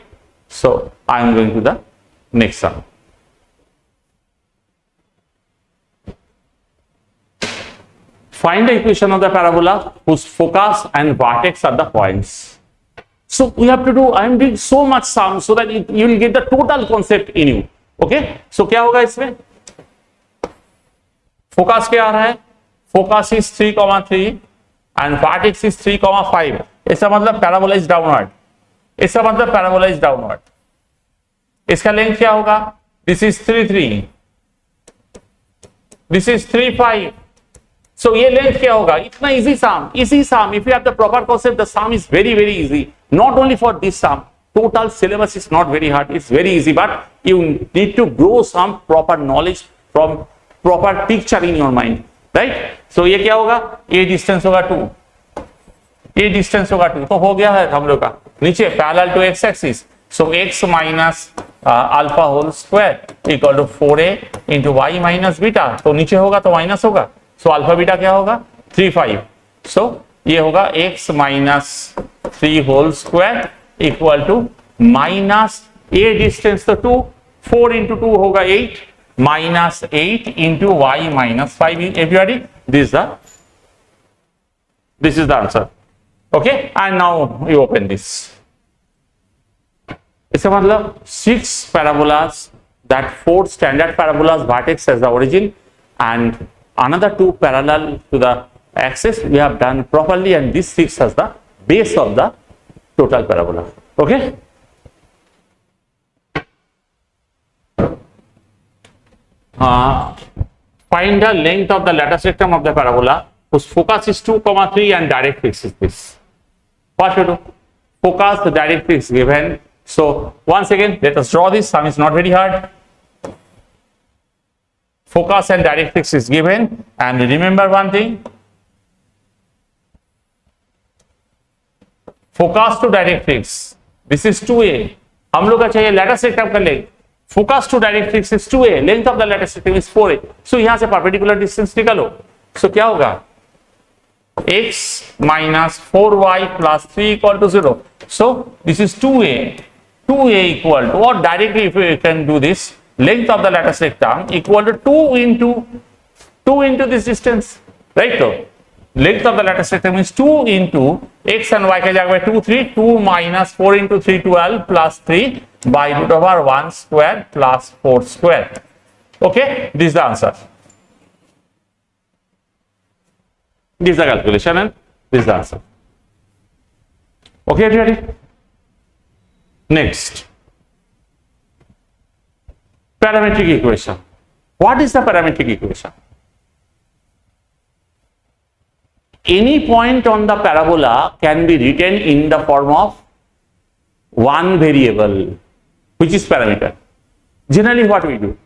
so I am going to the next sum. Find the equation of the parabola whose focus and vertex are the points. So we have to do, I am doing so much sum so that you will get the total concept in you. Okay, so क्या होगा इसमें, focus क्या आ रहा है, focus is 3,3 and vertex is 3,5. इसका मतलब parabola is downward. इसका मतलब पैराबोला इज डाउनवर्ड. इसका लेंथ क्या होगा, this is 3 3, this is 3 5. So ये लेंथ क्या होगा, इतना easy sum, easy sum. If you have the proper concept, the sum is very very easy. Not only for this sum, total syllabus is not very hard, it's very easy, but you need to grow some proper knowledge from proper picture in your mind, right? So ये क्या होगा, ये distance होगा 2, ये distance होगा 2, तो हो गया है हम लोग का नीचे parallel to x axis. So x minus alpha whole square equal to 4a into y minus beta, तो नीचे होगा तो माइनस होगा. सो अल्फा बीटा क्या होगा 3 5. सो ये होगा x minus 3 whole square equal to minus a distance तो 2, 4 इंटू 2 होगा 8, minus 8 into y minus 5. Everybody, this is the answer. Okay, and now you open this. इसका मतलब 6 parabolas, that 4 standard parabolas vertex as the origin and another 2 parallel to the axis we have done properly, and this 6 as the base of the total parabola. Okay, find the length of the lattice rectum of the parabola whose focus is 2, 3 and directrix is this. What to do? Focus, the directrix given. So once again, let us draw this. Sum is not very hard. Focus and directrix is given, and remember one thing. Focus to directrix. This is 2a. हम लोग का चाहिए lattice rectum का length. Focus to directrix is 2a. Length of the lattice rectum is 4a. So यहां से perpendicular distance निकालो. So क्या होगा? x minus 4y plus 3 equal to 0. So this is 2a. 2a equal to, or directly if you can do this, length of the lattice rectum equal to 2 into this distance, right? So length of the lattice rectum is 2 into x and y के जगह पे 2 3, 2 minus 4 into 3 12 plus 3 by root over 1 square plus 4 square. Okay, this is the answer. This is the calculation and this is the answer. Okay, ready? Next, parametric equation. What is the parametric equation? Any point on the parabola can be written in the form of one variable, which is parameter. Generally, what we do?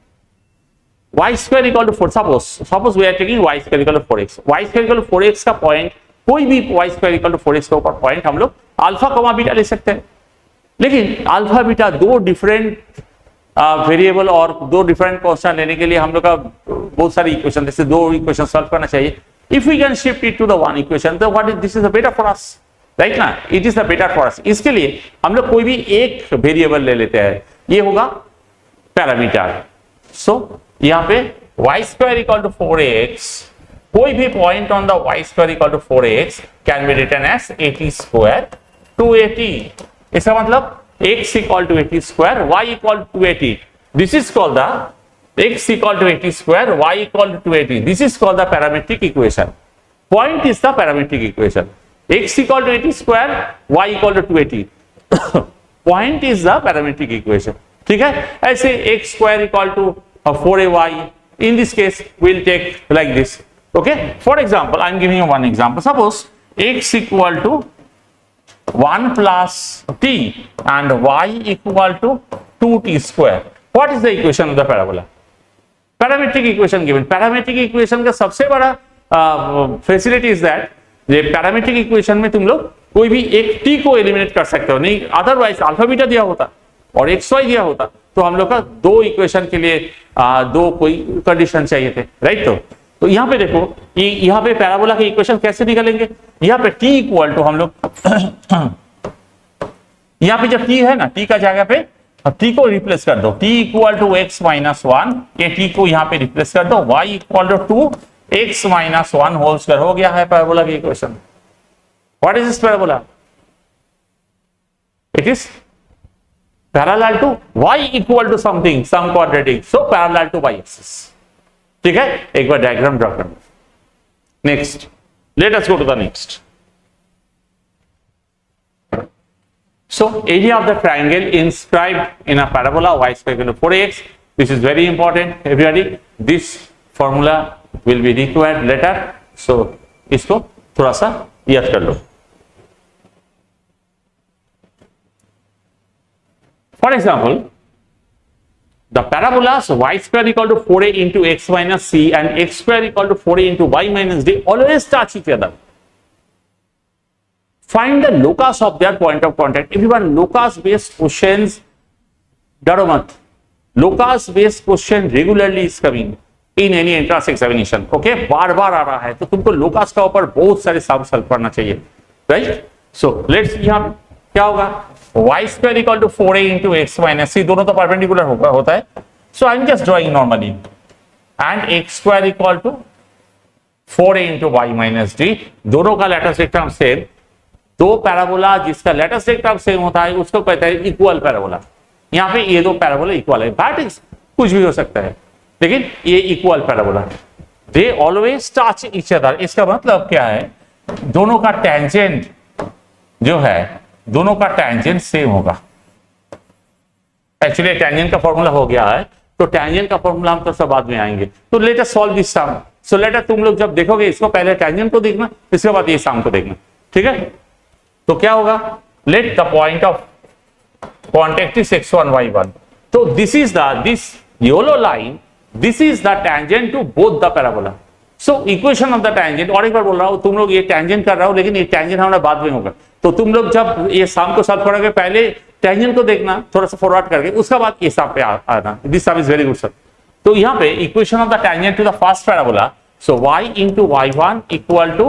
Y square equal to 4. Suppose we are taking y square equal to 4x. Y square equal to 4x का point, कोई भी y square equal to 4x के ऊपर point हम लोग alpha comma beta ले सकते हैं. लेकिन अल्फा बीटा दो डिफरेंट वेरिएबल और दो डिफरेंट कांस्टेंट लेने के लिए हम लोग का बहुत सारी इक्वेशन, जैसे दो इक्वेशन सॉल्व करना चाहिए. If we can shift it to the one equation, then what is this is the better for us, right ना? It is the better for us. इसके लिए हम लोग कोई भी एक वेरिएबल ले लेते हैं. ये होगा पैरामीटर. So यहाँ पे y square equal to 4ax, कोई भी point on the y square equal to 4ax can be written as at square 2at. इसका मतलब x equal to at square, y equal to 2at. This is called the x equal to at square, y equal to 2at. This is called the parametric equation. Point is the parametric equation. X equal to at square, y equal to 2at. Point is the parametric equation. ठीक है? ऐसे x square equal to 4ay. In this case, we'll take like this. Okay? For example, I'm giving you one example. Suppose x equal to 1 plus t and y equal to 2t square. What is the equation of the parabola? Parametric equation given. Parametric equation का सबसे बड़ा facility is that ये parametric equation में तुम लोग कोई भी एक t को एलिमिनेट कर सकते हो. नहीं अदरवाइज अल्फा बीटा दिया होता और एक्स वाई दिया होता तो हम लोग का दो इक्वेशन के लिए दो कोई कंडीशन चाहिए थे, राइट? तो यहाँ पे देखो, यहाँ पे पैराबोला के इक्वेशन कैसे निकालेंगे? यहाँ पे t इक्वल टू हम लोग यहाँ पे जब t है ना, t का जगह पे t को रिप्लेस कर दो. t equal to x minus 1, ये t को यहाँ पे रिप्लेस कर दो. y equal to 2x minus 1 whole square. हो गया है पैराबोला की equation. What is this parabola? It is parallel to y equal to something, some quadratic, so parallel to y axis. ठीक है? एक बार डायग्राम ड्रॉ करना. Next, let us go to the next. So area of the triangle inscribed in a parabola y square equal to 4ax. This is very important, everybody. This formula will be required later. So इसको थोड़ा सा याद कर लो. For example, the parabolas y square equal to 4a into x minus c and x square equal to 4a into y minus d always touch each other. Find the locus of their point of contact. Everyone, locus based questions, डरो मत. Locus based question regularly is coming in any entrance examination. Okay, बार बार आ रहा है तो तुमको locus का ऊपर बहुत सारे सम सॉल्व करना चाहिए, right? So let's see यहाँ क्या होगा. y square equal to 4a into x minus c, दोनों तो परपेंडिकुलर होता है. So I'm just drawing normally. And x square equal to 4a into y minus d, दोनों का लेटेस्ट रेक्टम सेम. दो पैराबोला जिसका लेटेस्ट रेक्टम सेम होता है उसको कहते हैं इक्वल पैराबोला. यहाँ पे ये दो पैराबोला इक्वल है, बट कुछ भी हो सकता है, लेकिन ये equal parabola. They always touch each other. इसका मतलब क्या है? दोनों का टेंजेंट जो है, दोनों का टेंजेंट सेम होगा. एक्चुअली टेंजेंट का फॉर्मूला हो गया है, तो टेंजेंट का फॉर्मूला हम तो सब बाद में आएंगे. तो let us solve this sum. So let तुम लोग जब देखोगे इसको पहले टेंजेंट को देखना, इसके बाद ये सम को देखना, ठीक है। तो क्या होगा, let the point of contact is x1 y1, तो this yellow line, this is the tangent to both the parabola. So equation of the tangent, और एक बार बोल रहा हूं, तुम लोग ये टेंजेंट कर रहा हो लेकिन ये टेंजेंट हमारा बाद में होगा, तो तुम लोग जब ये सम को सॉल्व करोगे पहले टेंजेंट को देखना थोड़ा सा फॉरवर्ड करके, उसके बाद ये सम पे आना। This sum is very good sir. तो यहाँ पे equation of the tangent to the first parabola, so y into y1 equal to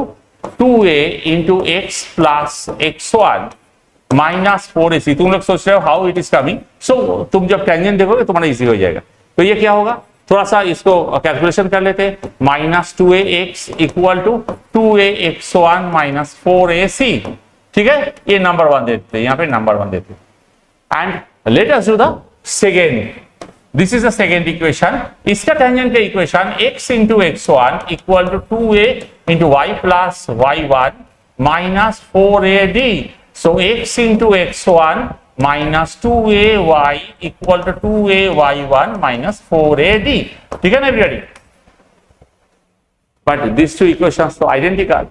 2a into x plus x1 minus 4ac। तुम लोग सोच रहे हो how it is coming, so तुम जब टेंजेंट देखोगे तुम्हारा इजी हो जाएगा। तो ये क्या होगा, थोड़ा सा इसको कैलकुलेशन कर लेते हैं। Minus 2ax equal to 2ax1 minus 4ac, ठीक है। ये नंबर 1 देते हैं, यहाँ पे नंबर 1 देते हैं। And let us do the second, this is the second equation. इसका टेंजेंट का equation x into x1 equal to 2a into y plus y1 minus 4ad। So x into x1 minus 2ay equal to 2ay1 minus 4ad, ठीक है ना everybody. But this two equations तो identical,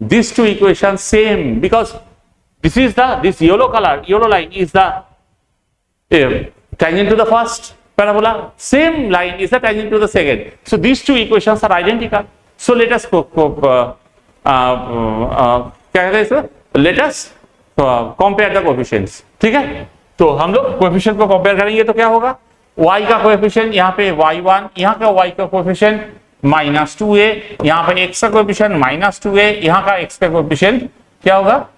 these two equations same, because this yellow color, yellow line is the tangent to the first parabola, same line is the tangent to the second, so these two equations are identical. So let us let us compare the coefficients, ठीक है। तो हम लोग coefficient को compare करेंगे तो क्या होगा, y का coefficient यहाँ पे y1, यहाँ का y का coefficient माइनस 2a, यहाँ पे x का कोएफिशिएंट माइनस 2a, यहाँ का x का कोएफिशिएंट क्या होगा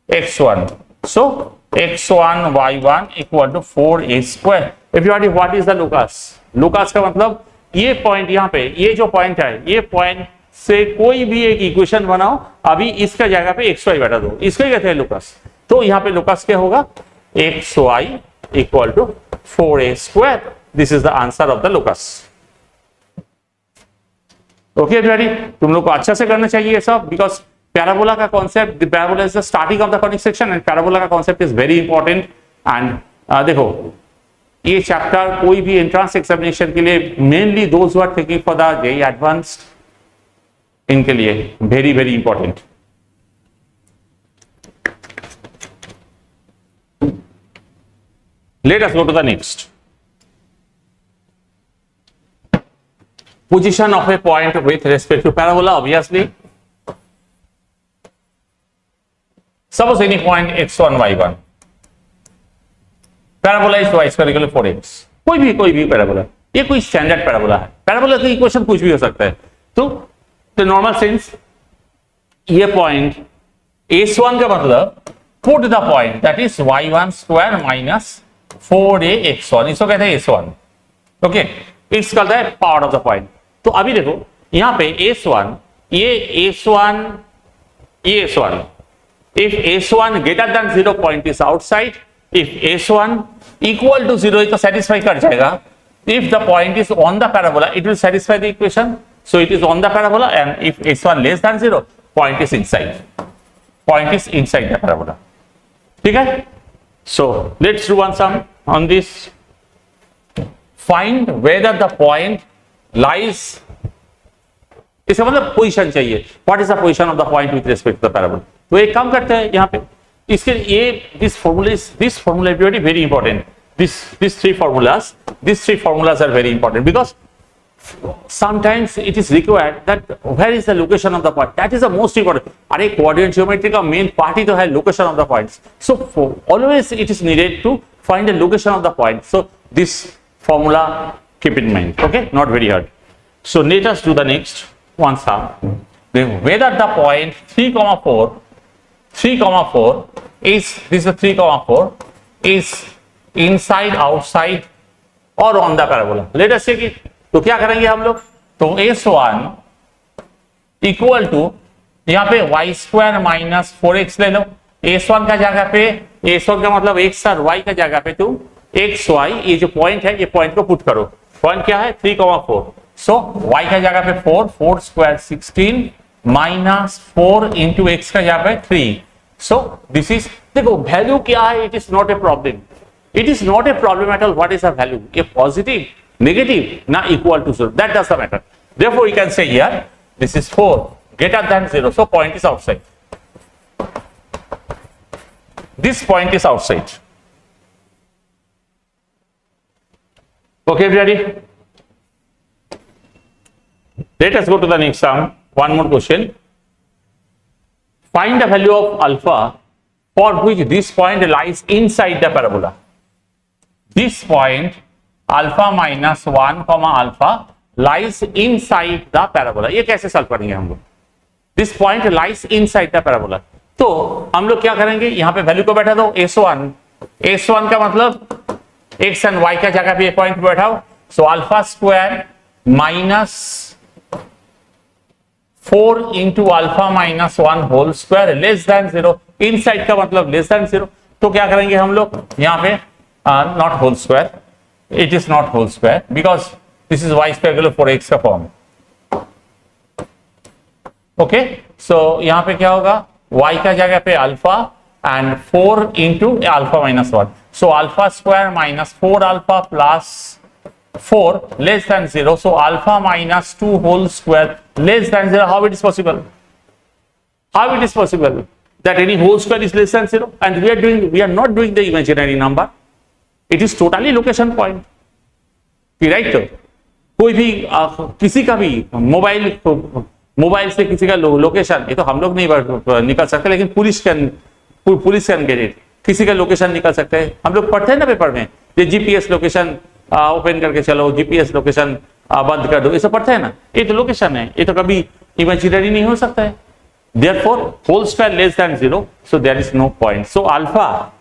x1। So x1 y1 equal to 4a square. Everybody what is the locus, locus का मतलब ये पॉइंट, यहाँ पे ये जो पॉइंट है, ये पॉइंट से कोई भी एक इक्वेशन बनाओ, अभी इसका जगह पे xy बैठा दो, इसको कहते हैं लोकस। तो यहाँ पे लोकस क्या होगा, xy equal to 4a square. This is the answer of the locus. Okay everybody, तुम लोग को अच्छा से करना चाहिए सब, बिकॉज पैराबोला का concept, parabola is the starting of the conic section and parabola का concept is very important. And देखो ये चैप्टर कोई भी एंट्रेंस एग्जामिनेशन के लिए, mainly those who are thinking for the JEE advanced, इनके लिए very very important. Let us go to the next. Position of a point with respect to parabola, obviously. Suppose any point x1 y1, parabola is y square equal to 4x। कोई भी parabola, ये कोई standard parabola है, parabola का equation कुछ भी हो सकता है। तो नॉर्मल सेंस ये पॉइंट s1 का मतलब put the point that is y1 square minus 4ax1, इसको कहते हैं s1। Okay, it's called the part of the point. तो अभी देखो यहां पे s1, ये s1, ये s1, if s1 greater than 0 point is outside, if s1 equal to 0 तो satisfy कर जाएगा, if the point is on the parabola it will satisfy the equation, so it is on the parabola, and if s1 less than 0 point is inside the parabola, ठीक है। So let's do one sum on this. Find whether the point lies, इसका मतलब position चाहिए, what is the position of the point with respect to the parabola. तो एक काम करते हैं यहाँ पे, इसके ये this formula very important, this three formulas are very important because sometimes it is required that where is the location of the point, that is the most important। अरे कोऑर्डिनेट ज्योमेट्री का मेन पार्ट ही तो है location of the points, so always it is needed to find the location of the point. So this formula keep in mind, okay, not very hard। So let us do the next one sum, whether the point 3,4 is, this is the 3,4 is inside, outside or on the parabola। let us check it। तो क्या करेंगे हम लोग, तो s1 equal to यहाँ पे y square minus 4x ले लो, s1 का जगह पे, s1 का मतलब x और y का जगह पे तुम xy, ये जो पॉइंट है ये पॉइंट को पुट करो। पॉइंट क्या है 3,4, सो y का जगह पे 4 स्क्वायर 16 माइनस 4 इंटू x का जगह पे 3। सो दिस इज, देखो वैल्यू क्या है, it is not a problem, it is not a problem at all. What is the value, ये पॉजिटिव, नेगेटिव ना equal to 0, that doesn't matter. Therefore, you can say here this is 4 greater than 0. So point is outside. This point is outside. Okay, everybody. Let us go to the next sum. One more question. Find the value of alpha for which this point lies inside the parabola. This point alpha minus 1 comma alpha lies inside the parabola. ये कैसे solve करेंगे हम लोग? This point lies inside the parabola. तो हम लोग क्या करेंगे? यहाँ पे वैल्यू को बैठा दो S1. S1 का मतलब x एंड y का जगह पे पॉइंट बैठाओ. So alpha square minus 4 into alpha minus 1 whole square less than 0. Inside का मतलब लेस देन 0. तो क्या करेंगे हम लोग यहाँ पे not whole square. It is not whole square because this is y square 4x का फॉर्म. ओके, सो यहाँ पे क्या होगा? y का जगह पे alpha and 4 into alpha minus 1. So alpha square minus 4 alpha plus 4 less than 0. So alpha minus 2 whole square less than 0. How it is possible? How it is possible that any whole square is less than 0? And we are not doing the imaginary number. It is totally location point. Right? कोई भी किसी का भी mobile से किसी का location, ये तो हम लोग नहीं निकल सकते, लेकिन पुलिस कैन गेट इट. किसी का लोकेशन निकल सकते हैं. हम लोग पढ़ते हैं ना पेपर में, ये जीपीएस लोकेशन ओपन करके चलो, जीपीएस लोकेशन बंद कर दो, ये सब पढ़ते हैं ना. ये तो लोकेशन है, ये तो कभी इमेजिनरी नहीं हो सकता है. Therefore, whole square less than 0, so there is no point. So alpha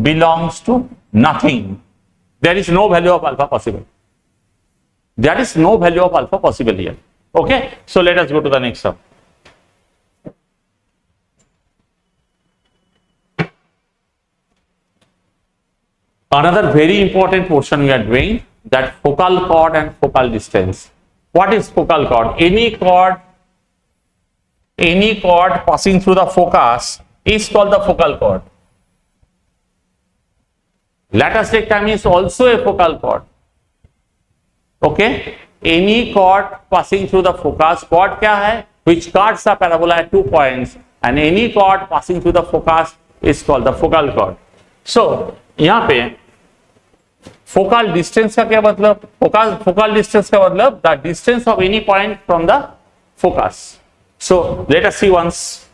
belongs to nothing. There is no value of alpha possible. There is no value of alpha possible here. Okay, so let us go to the next sum. Another very important portion we are doing, that focal chord and focal distance. What is focal chord? Any chord passing through the focus is called the focal chord. Latus rectum is also a focal chord. Okay, any chord passing through the focus, chord क्या है? Which cuts the parabola at 2 points, and any chord passing through the focus is called the focal chord. So यहाँ पे focal distance का क्या मतलब? Focal distance का मतलब the distance of any point from the focus. So let us see once.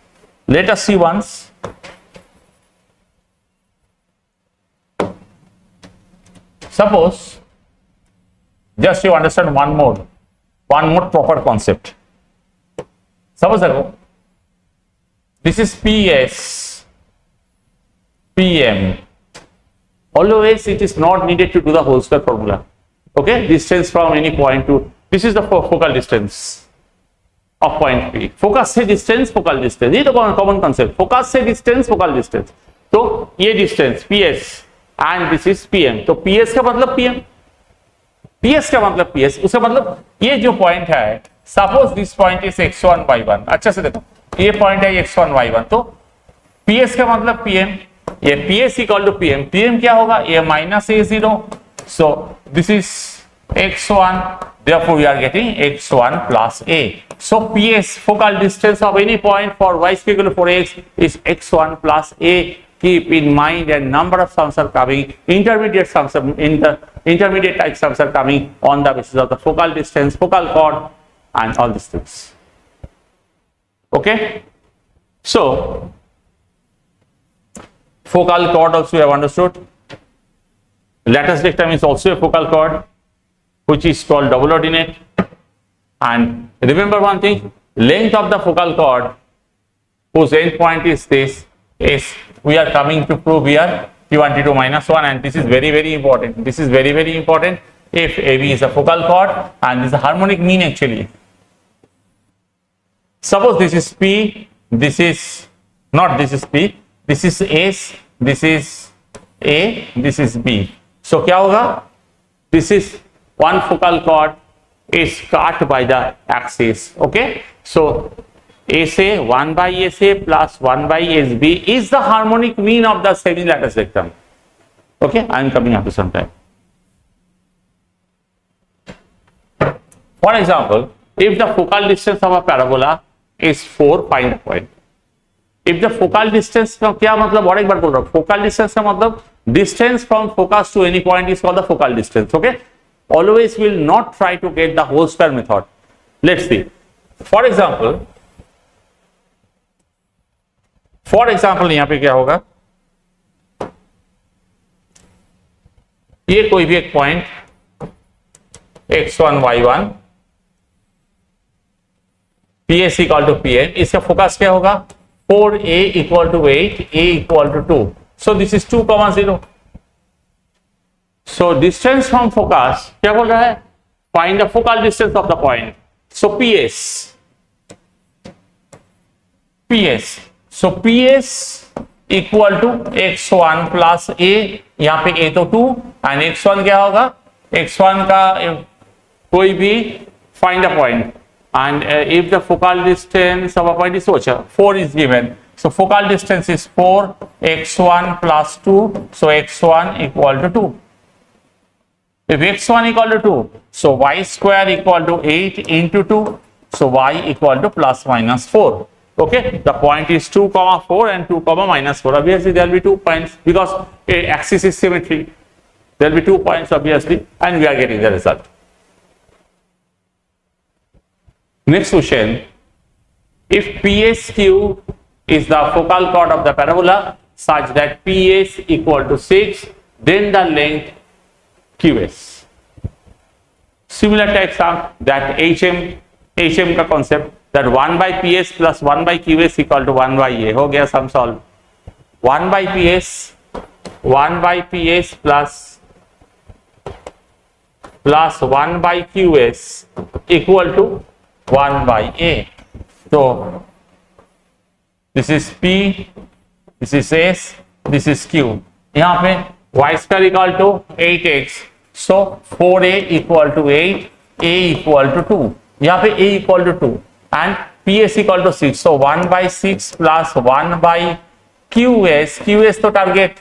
Suppose, just you understand one more proper concept. Suppose this is PS, PM. Always it is not needed to do the whole square formula. Okay, distance from any point to, this is the focal distance of point P. Focus से distance, focal distance, ये तो common concept. Focus से distance, focal distance. तो ये distance PS and this is PM. तो PS का मतलब PM, PS का मतलब PS. उसका मतलब ये जो point है, suppose this point is x1 y1. अच्छा से देखो, ये point है x1 y1. तो PS का मतलब PM. ये PS equal to PM. PM क्या होगा? ये minus A0. So this is x1. Therefore, we are getting x1 plus A. So PS, focal distance of any point for y is equal to 4x, is x1 plus A. Keep in mind that number of sums are coming, intermediate type sums are coming on the basis of the focal distance, focal chord, and all these things. Okay? So focal chord also we have understood. Latus rectum is also a focal chord, which is called double ordinate. And remember one thing, length of the focal chord whose end point is this, is we are coming to prove here T1 T2 minus 1, and this is very important. This is very important. If AB is a focal chord and this is a harmonic mean actually. Suppose this is P, this is not, this is P, this is S, this is A, this is B. So क्या होगा? This is one focal chord is cut by the axis. Okay, so SA 1 by SA plus 1 by SB is the harmonic mean of the semi-latus rectum. Okay, I am coming after some time. For example, if the focal distance of a parabola is 4, find the point. If the focal distance का क्या मतलब, और एक बार बोल रहा हूँ, focal distance का मतलब distance from focus to any point is called the focal distance. Okay, always will not try to get the whole square method. Let's see. For example यहाँ पे क्या होगा, ये कोई भी एक point x1 y1 PS equal to PN, इसका focus क्या होगा 4a equal to 8, a equal to 2. So this is 2,0. So distance from focus क्या बोल रहा है, find the focal distance of the point. So PS equal to x1 plus a, यहाँ पे a तो 2 एंड x1 क्या होगा, x1 का कोई भी find a point. And if the focal distance of a point is 4 is given, so focal distance is 4, x1 plus 2, so x1 equal to 2. If x1 equal to 2, so y square equal to 8 into 2, so y equal to plus minus 4. Okay, the point is 2, 4 and 2, minus 4. Obviously, there will be 2 points because axis is symmetry. There will be 2 points obviously, and we are getting the result. Next question, if PSQ is the focal chord of the parabola such that PS equal to 6, then the length QS. Similar types are that HM का concept that 1 by PS plus 1 by QS equal to 1 by A. हो गया sum solve. 1 by PS plus 1 by QS equal to 1 by A. So this is P, this is S, this is Q. यहाँ पे y square equal to 8x. So 4a equal to 8, a equal to 2. यहाँ पे a equal to 2 and PS equal to 6. So 1 by 6 plus 1 by QS तो target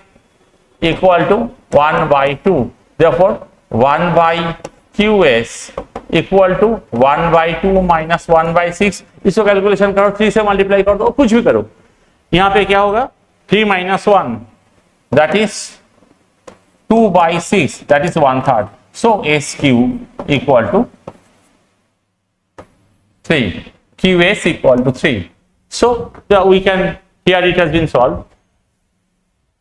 equal to 1 by 2. Therefore 1 by QS equal to 1 by 2 minus 1 by 6. इसको calculation करो, 3 से multiply कर दो, कुछ भी करो. यहाँ पे क्या होगा 3 minus 1 that is 2 by 6, that is 1/3. So SQ equal to 3, QS equal to 3. So we can, here it has been solved.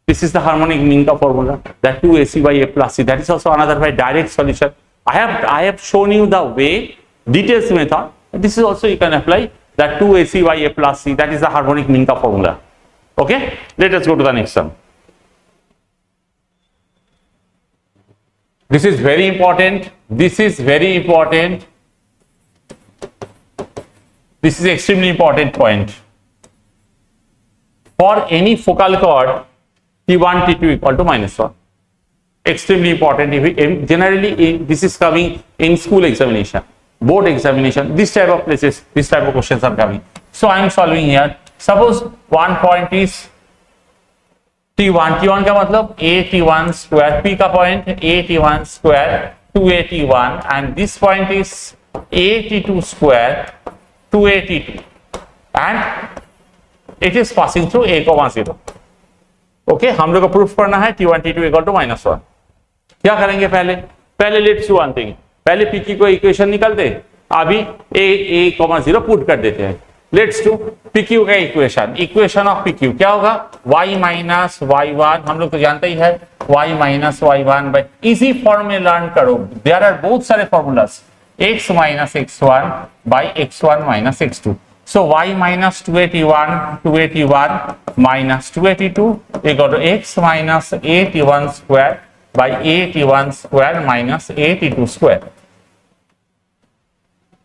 This is the harmonic mean ka formula, that 2AC by A plus C. That is also another by direct solution. I have shown you the way, details method. This is also you can apply that 2AC by A plus C. That is the harmonic mean ka formula. Okay, let us go to the next one. This is very important. This is extremely important point. For any focal chord, T1, T2 equal to -1. Extremely important. Generally this is coming in school examination, board examination, this type of places, this type of questions are coming. So I am solving here. Suppose one point is T1 का मतलब AT1 square, P का point AT1 square 2AT1 and this point is AT2 square 2AT2 and it is passing through A, 0. Okay, हम लोग को proof करना है T1 T2 equal to -1. क्या करेंगे, पहले लेट्स डू वन थिंग. पहले पी की कोई इक्वेशन निकालते, अभी a, 0 पुट कर देते हैं. लेट्स डू पी क्यू का इक्वेशन ऑफ पी क्यू क्या होगा, y माइनस y1, हम लोग तो जानते ही है y माइनस y1 बाई, इसी फॉर्म में लर्न करो. देयर आर बहुत सारे formulas, x minus x1 by x1 minus x2. So y minus 281 minus 282 equal to x minus 81 square by 81 square minus 82 square.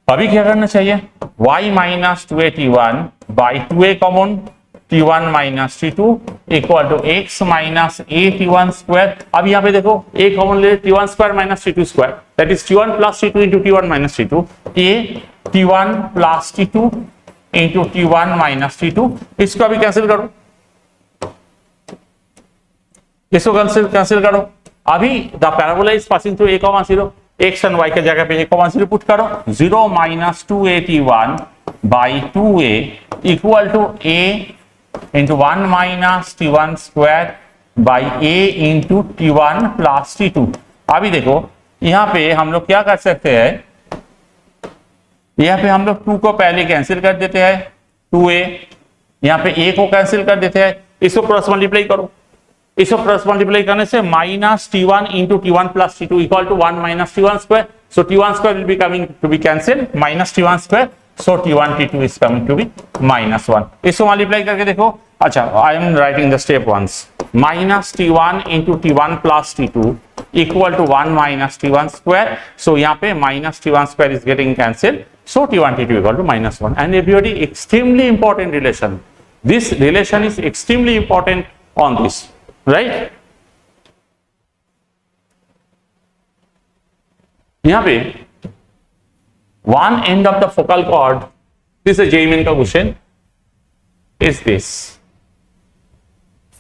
अभी क्या करना चाहिए, y minus 281 by 2a common, t1 minus t2 equal to x minus 81 square. अब यहाँ पे देखो a common ले, t1 square minus t2 square, that is t1 plus t2 into t1 minus t2, a t1 plus t2 into T1 minus T2. इसको अभी cancel करो, इसको cancel करो. अभी the parabola is passing through A, 0. X and y के जगह पे 1,0 put करो, 0 minus 2a t1 by 2a equal to a into 1 minus t1 square by a into t1 plus t2। अभी देखो यहां पे हम लोग क्या कर सकते हैं, यहां पे हम लोग 2 को पहले कैंसिल कर देते हैं, 2a, यहां पे a को कैंसिल कर देते हैं, इसको क्रॉस मल्टीप्लाई करो, इसको क्रॉस मल्टीप्लाई करने से minus t1 into t1 plus t2 equal to 1 minus t1 square, so t1 square will be coming to be cancel, minus t1 square, so t1 t2 is coming to be -1। इसको multiply करके देखो, अच्छा I am writing the step once, minus t1 into t1 plus t2 equal to 1 minus t1 square, so यहाँ पे minus t1 square is getting cancel, so t1 t2 equal to -1, and everybody extremely important relation, this relation is extremely important on this, right? यहाँ पे one end of the focal chord, this is a JEE का question, is this,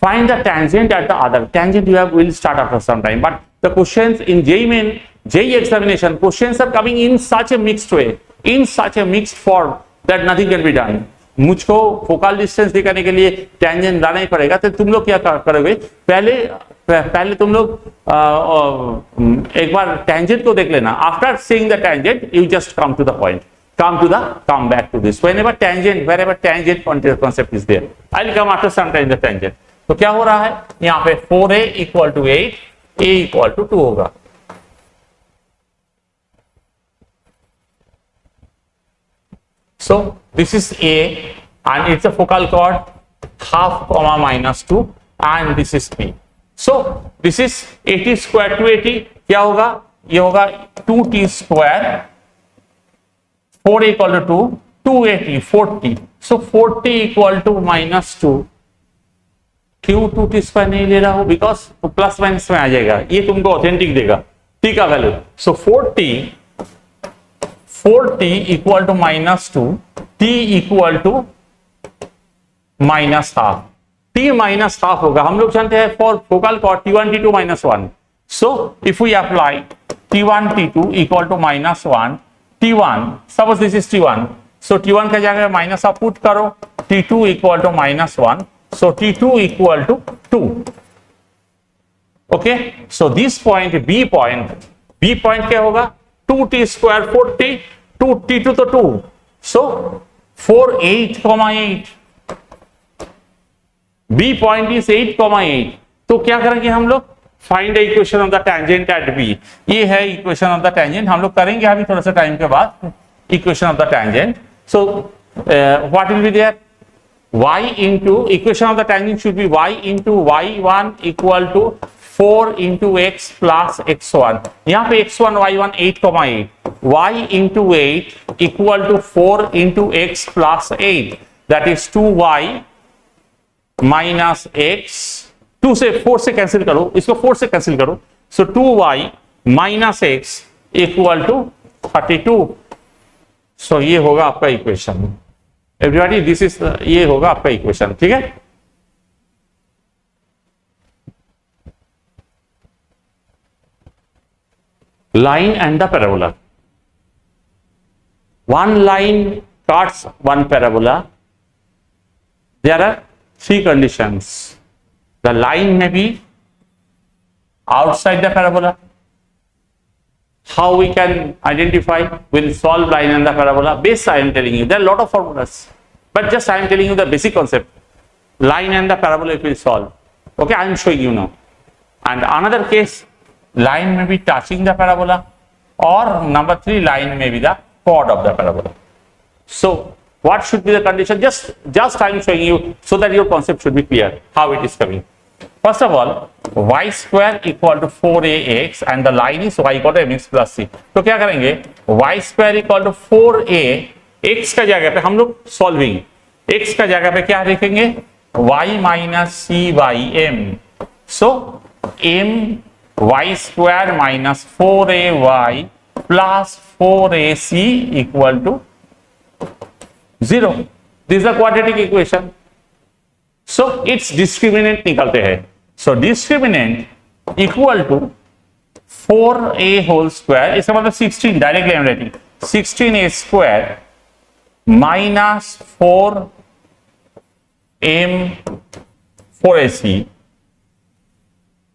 find the tangent at the other, tangent you have will start after some time, but the questions in JEE examination, questions are coming in such a mixed way, in such a mixed form that nothing can be done। मुझको focal distance दिखाने के लिए tangent लाना ही पड़ेगा, तो तुम लोग क्या करोगे, पहले तुम लोग एक बार टेंजेंट को देख लेना, after seeing the tangent you just come to the point, come back to this, wherever tangent concept is there, I'll come after some time the tangent। तो क्या हो रहा है यहाँ पे, 4a equal to 8, a equal to 2 होगा, so this is a and it's a focal chord half comma -2 and this is b, so this is 80 square 280, क्या होगा, ये होगा 2t square, 4 equal to 2, 280 40, so 40 equal to -2, क्यों 2t square नहीं ले रहा हूं, बिकॉज प्लस माइनस में आ जाएगा, ये तुमको ऑथेंटिक देगा t का वैल्यू, so 40 equal to -2, t equal to -half, t -half होगा, हम लोग जानते हैं for focal chord t1 t2 -1, so if we apply t1 t2 equal to -1, t1 suppose this is t1, so t1 का जगह माइनस आप पुट करो, t2 equal to -1, so t2 equal to 2, okay, so this point b point क्या होगा, 2t square 40, 2t2 तो 2, सो 4 8, 8, b point is 8, 8, तो क्या करेंगे हम लोग, find the equation of the tangent at b, ये है इक्वेशन ऑफ द टेंजेंट, हम लोग करेंगे अभी थोड़ा सा टाइम के बाद equation of the tangent, so what will be there, y into equation of the tangent should be y into y1 equal to 4 into x plus x1, यहाँ पे x1 y1 8, 8, y into 8 equal to 4 into x plus 8, that is 2y minus x, 2 से 4 से cancel करो, इसको 4 से cancel करो, so 2y minus x equal to 32, so ये होगा आपका इक्वेशन, एवरीबॉडी दिस इज, ये होगा आपका इक्वेशन, ठीक है। line and the parabola, one line cuts one parabola, there are 3 conditions, the line may be outside the parabola, how we can identify, we'll solve line and the parabola, base I am telling you, there are a lot of formulas, but just I am telling you the basic concept, line and the parabola it will solve, okay, I am showing you now, and another case, line may be touching the parabola, or number 3, line may be the chord of the parabola, so what should be the condition, just I am showing you so that your concept should be clear how it is coming. First of all, y square equal to 4ax and the line is y equal to mx plus c, तो क्या करेंगे, y square equal to 4a, x का जगह पे हम लोग solving, x का जगह पे क्या लिखेंगे, y minus c by m, so m y square minus 4ay plus 4ac equal to 0, this is a quadratic equation, so its discriminant निकलते हैं, so discriminant equal to 4a whole square, इसका मतलब 16, directly I am writing 16a square minus 4m 4ac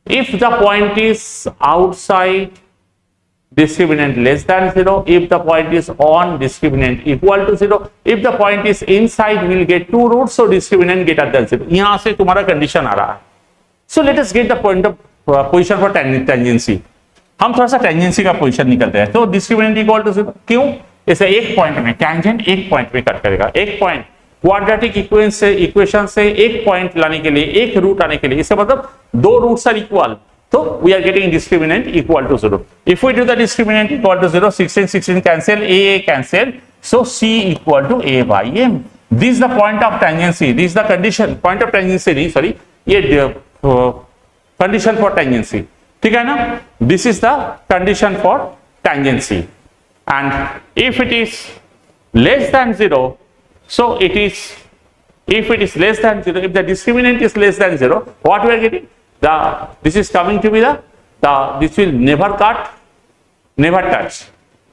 if the point is outside discriminant less than 0, if the point is on discriminant equal to 0, if the point is inside we will get 2 roots, so discriminant greater than 0. यहां से तुम्हारा condition आ रहा है. So let us get the point of position for tangency. हम थोड़ा सा tangency का position निकलते हैं. तो डिस्क्रिमिनेंट इक्वल टू 0 क्यों? इसे एक पॉइंट में टेंजेंट एक पॉइंट में कट करेगा. एक पॉइंट क्वाड्रेटिक इक्वेशन से एक पॉइंट लाने के लिए, एक रूट आने के लिए, इससे मतलब दो roots are equal, so we are getting discriminant equal to 0. If we do the discriminant equal to 0, 16 cancel, a cancel, so c equal to a by m. This is the point of tangency. This is the condition. Point of tangency, sorry, ये condition for tangency. ठीक है ना? This is the condition for tangency. And if it is less than 0, so it is. If it is less than 0, if the discriminant is less than 0, what we are getting? This is coming to be this will never cut, never touch,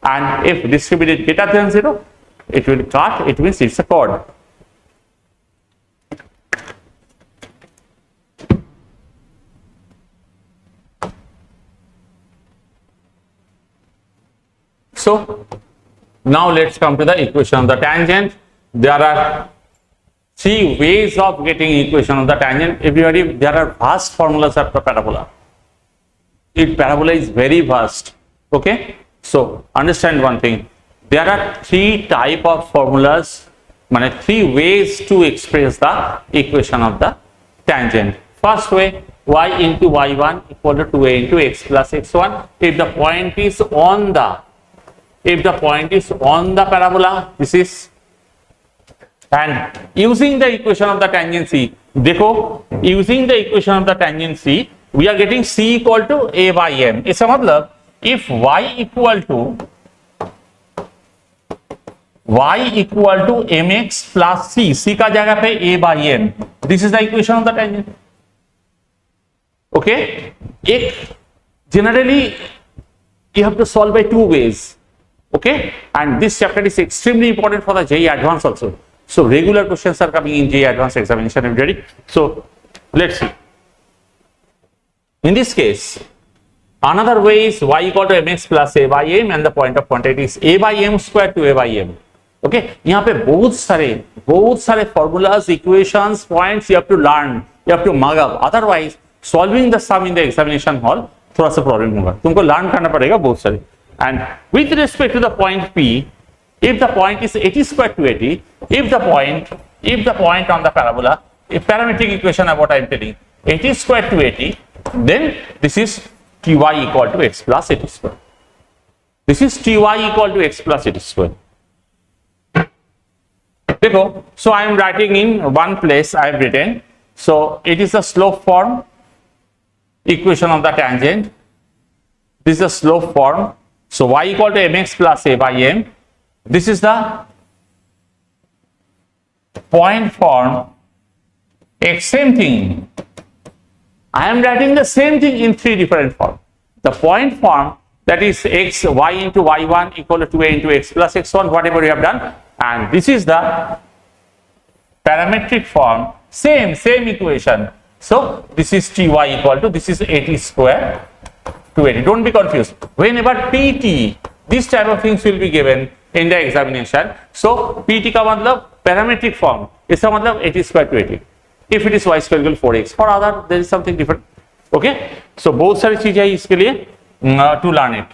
and if discriminant greater than 0, it will cut. It means it's a chord. So now let's come to the equation of the tangent. There are 3 ways of getting equation of the tangent. Everybody, there are vast formulas of the parabola. Parabola is very vast. Okay, so understand one thing. There are 3 type of formulas, 3 ways to express the equation of the tangent. First way, y into y1 equal to 2a into x plus x1. If the point is on the parabola, this is. And using the equation of the tangency, देखो, using the equation of the tangency, we are getting c equal to a by m. इसका मतलब if y equal to mx plus c का जगह पे a by m. This is the equation of the tangent. Okay, generally you have to solve by 2 ways. Okay, and this chapter is extremely important for the JEE Advanced also. So regular questions are coming in JEE Advanced examination. Everybody. So let's see. In this case, another way is y equal to mx plus a by m, and the point of contact is a by m square to a by m. Okay. यहाँ पे बहुत सारे formulas, equations, points you have to learn. You have to mug up. Otherwise, solving the sum in the examination hall थोड़ा सा problem होगा. तुमको learn करना पड़ेगा बहुत सारे. And with respect to the point P, if the point is 80 square to 80, if the point on the parabola, if parametric equation of what I am telling, 80 square to 80, then this is ty equal to x plus 80 square. This is ty equal to x plus 80 square. देखो, so I am writing in one place. I have written, so it is the slope form equation of the tangent. This is the slope form. So y equal to mx plus a by m. This is the point form. Same thing. I am writing the same thing in 3 different forms. The point form, that is y into y1 equal to 2a into x plus x1, whatever you have done. And this is the parametric form, same equation. So this is ty equal to, this is 80 square to 80. Don't be confused. Whenever pt, this type of things will be given in the examination. So pt का मतलब parametric form, इसका मतलब 80 square to 80. If it is y square equal to 4x, for other there is something different. Okay, so बहुत सारी चीजें हैं इसके लिए to learn it.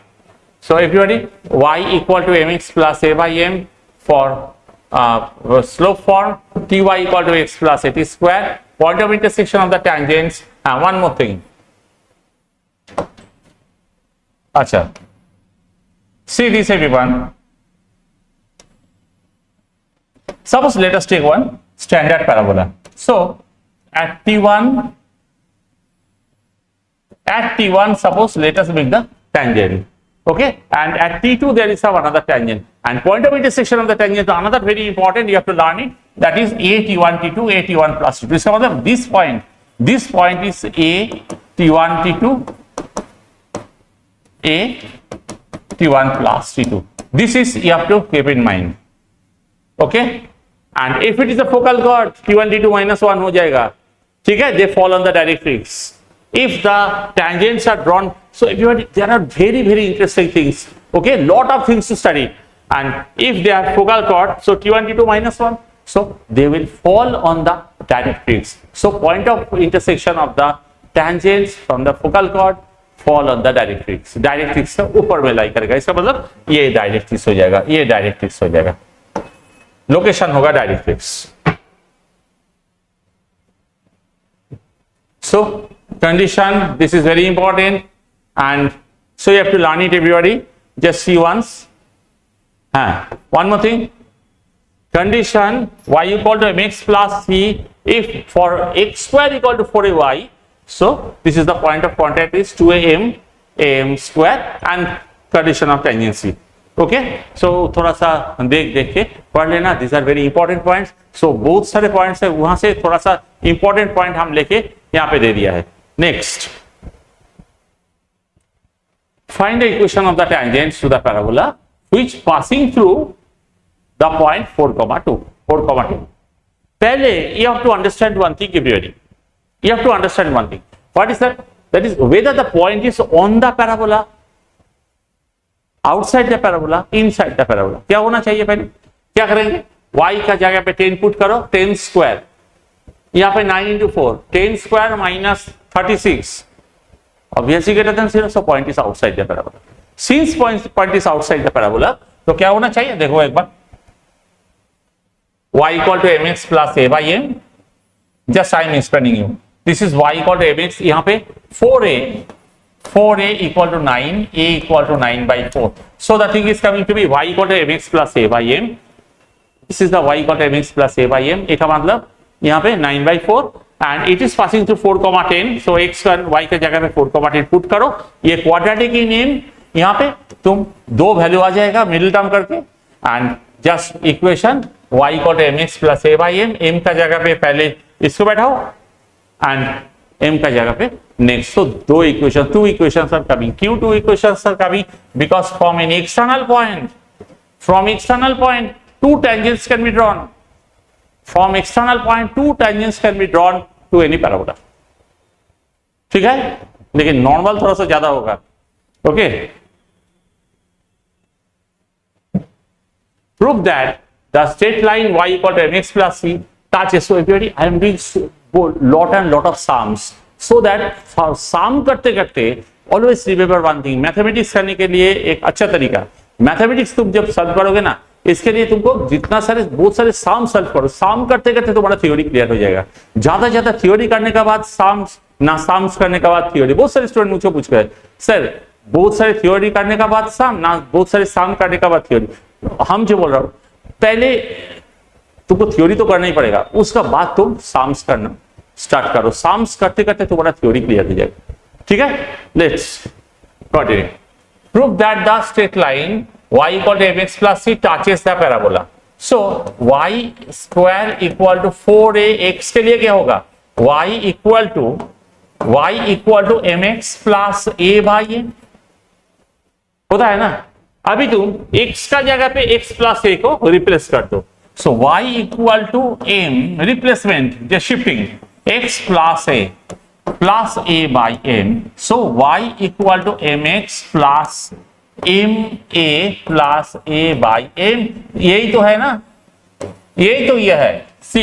So everybody, y equal to mx plus a by m for slope form, ty equal to x plus 80 square, point of intersection of the tangents, and one more thing. Acha, see this everyone. Suppose let us take one standard parabola. So at T1, suppose let us make the tangent. Okay, and at T2 there is another tangent, and point of intersection of the tangent, another very important, you have to learn it, that is a T1 T2, a T1 plus T2. So this point is a T1 T2, a t1 plus t2. This is you have to keep in mind. Okay, and if it is a focal chord, t1 t2 minus 1 हो जाएगा, ठीक है, they fall on the directrix. If the tangents are drawn, so everybody, there are very interesting things. Okay, lot of things to study, and if they are focal chord, so t1 t2 minus 1, so they will fall on the directrix. So point of intersection of the tangents from the focal chord fall on the directrix. Directrix से ऊपर में लाई करेगा, इसका मतलब ये directrix हो जाएगा, ये डायरेक्ट्रिक्स हो जाएगा, लोकेशन होगा directrix. So condition, this is very important, and so you have to learn it, everybody. Just see once. One more thing. Condition y equal to mx plus c if for x square equal to 4ay. So this is the point of contact is 2am square and condition of tangency. Okay, so थोड़ा सा देख के पढ़ लेना. These are very important points. So बहुत सारे points है, वहां से थोड़ा सा important point हम लेके यहाँ पे दे दिया है. Next, find the equation of the tangents to the parabola which passing through the point 4,2. पहले you have to understand one thing, everybody. You have to understand one thing. What is that? That is whether the point is on the parabola, outside the parabola, inside the parabola. क्या होना चाहिए? पहले क्या करेंगे? y का जगह पे 10 put करो, 10 स्क्वायर, यहाँ पे 9 into 4, 10 square minus 36, obviously greater than 0, so point is outside the parabola. Since point is outside the parabola, तो क्या होना चाहिए? देखो एक बार, y equal to mx plus a by m. Just I am explaining you. This is y equal to mx. यहाँ पे 4a equal to 9, a equal to 9 by 4. So the thing is coming to be y equal to mx plus a by m. This is the y equal to mx plus a by m. इसका मतलब यहाँ पे 9 by 4 and it is passing through 4,10. So x का y के जगह पे 4,10 put करो. ये क्वाड्रेटिक इन नेम, यहाँ पे तुम दो वैल्यू आ जाएगा मिडिल टर्म करके, and just equation y equal to mx plus a by m. m का जगह पे पहले इसको बैठाओ एंड m का जगह पे नेक्स्ट. तो दो equation, two equations are coming. क्यों two equations are coming? Because from an external point two tangents can be drawn. From external point two tangents can be drawn to any parabola. ठीक है, लेकिन normal थोड़ा सा ज्यादा होगा. Okay, prove that the straight line y equal to mx plus c touches. So everybody, I am doing lot and lot of sums so that for sum करते करते always remember one thing. Mathematics करने के लिए एक अच्छा तरीका, mathematics तुम जब सॉल्व करोगे ना, इसके लिए तुमको जितना सारे बहुत सारे सम सॉल्व करो. सम करते करते तुम्हारा थ्योरी क्लियर हो जाएगा. ज्यादा थ्योरी करने के बाद सम्स, ना सम्स करने के बाद थ्योरी. बहुत सारे स्टूडेंट मुझे पूछ गए, सर बहुत सारे थ्योरी करने के बाद सम, ना बहुत सारे सम करने के बाद थ्योरी. हम जो बोल रहा हूं, पहले तुमको थ्योरी तो करना ही पड़ेगा, उसका बाद तुम सम्स करना स्टार्ट करो. सम्स करते करते तुम्हारा थ्योरी क्लियर हो जाएगा. ठीक है, let's continue. Prove that the straight line y equal to mx plus c touches the parabola. So y square equal to 4ax के लिए क्या होगा? y equal to mx plus a by m होता है ना. अभी तुम x का जगह पे x plus a को रिप्लेस कर दो. So y equal to m replacement, just shifting x plus a by m. So y equal to mx plus m a plus a by m. यही तो है ना, यही तो यह है c.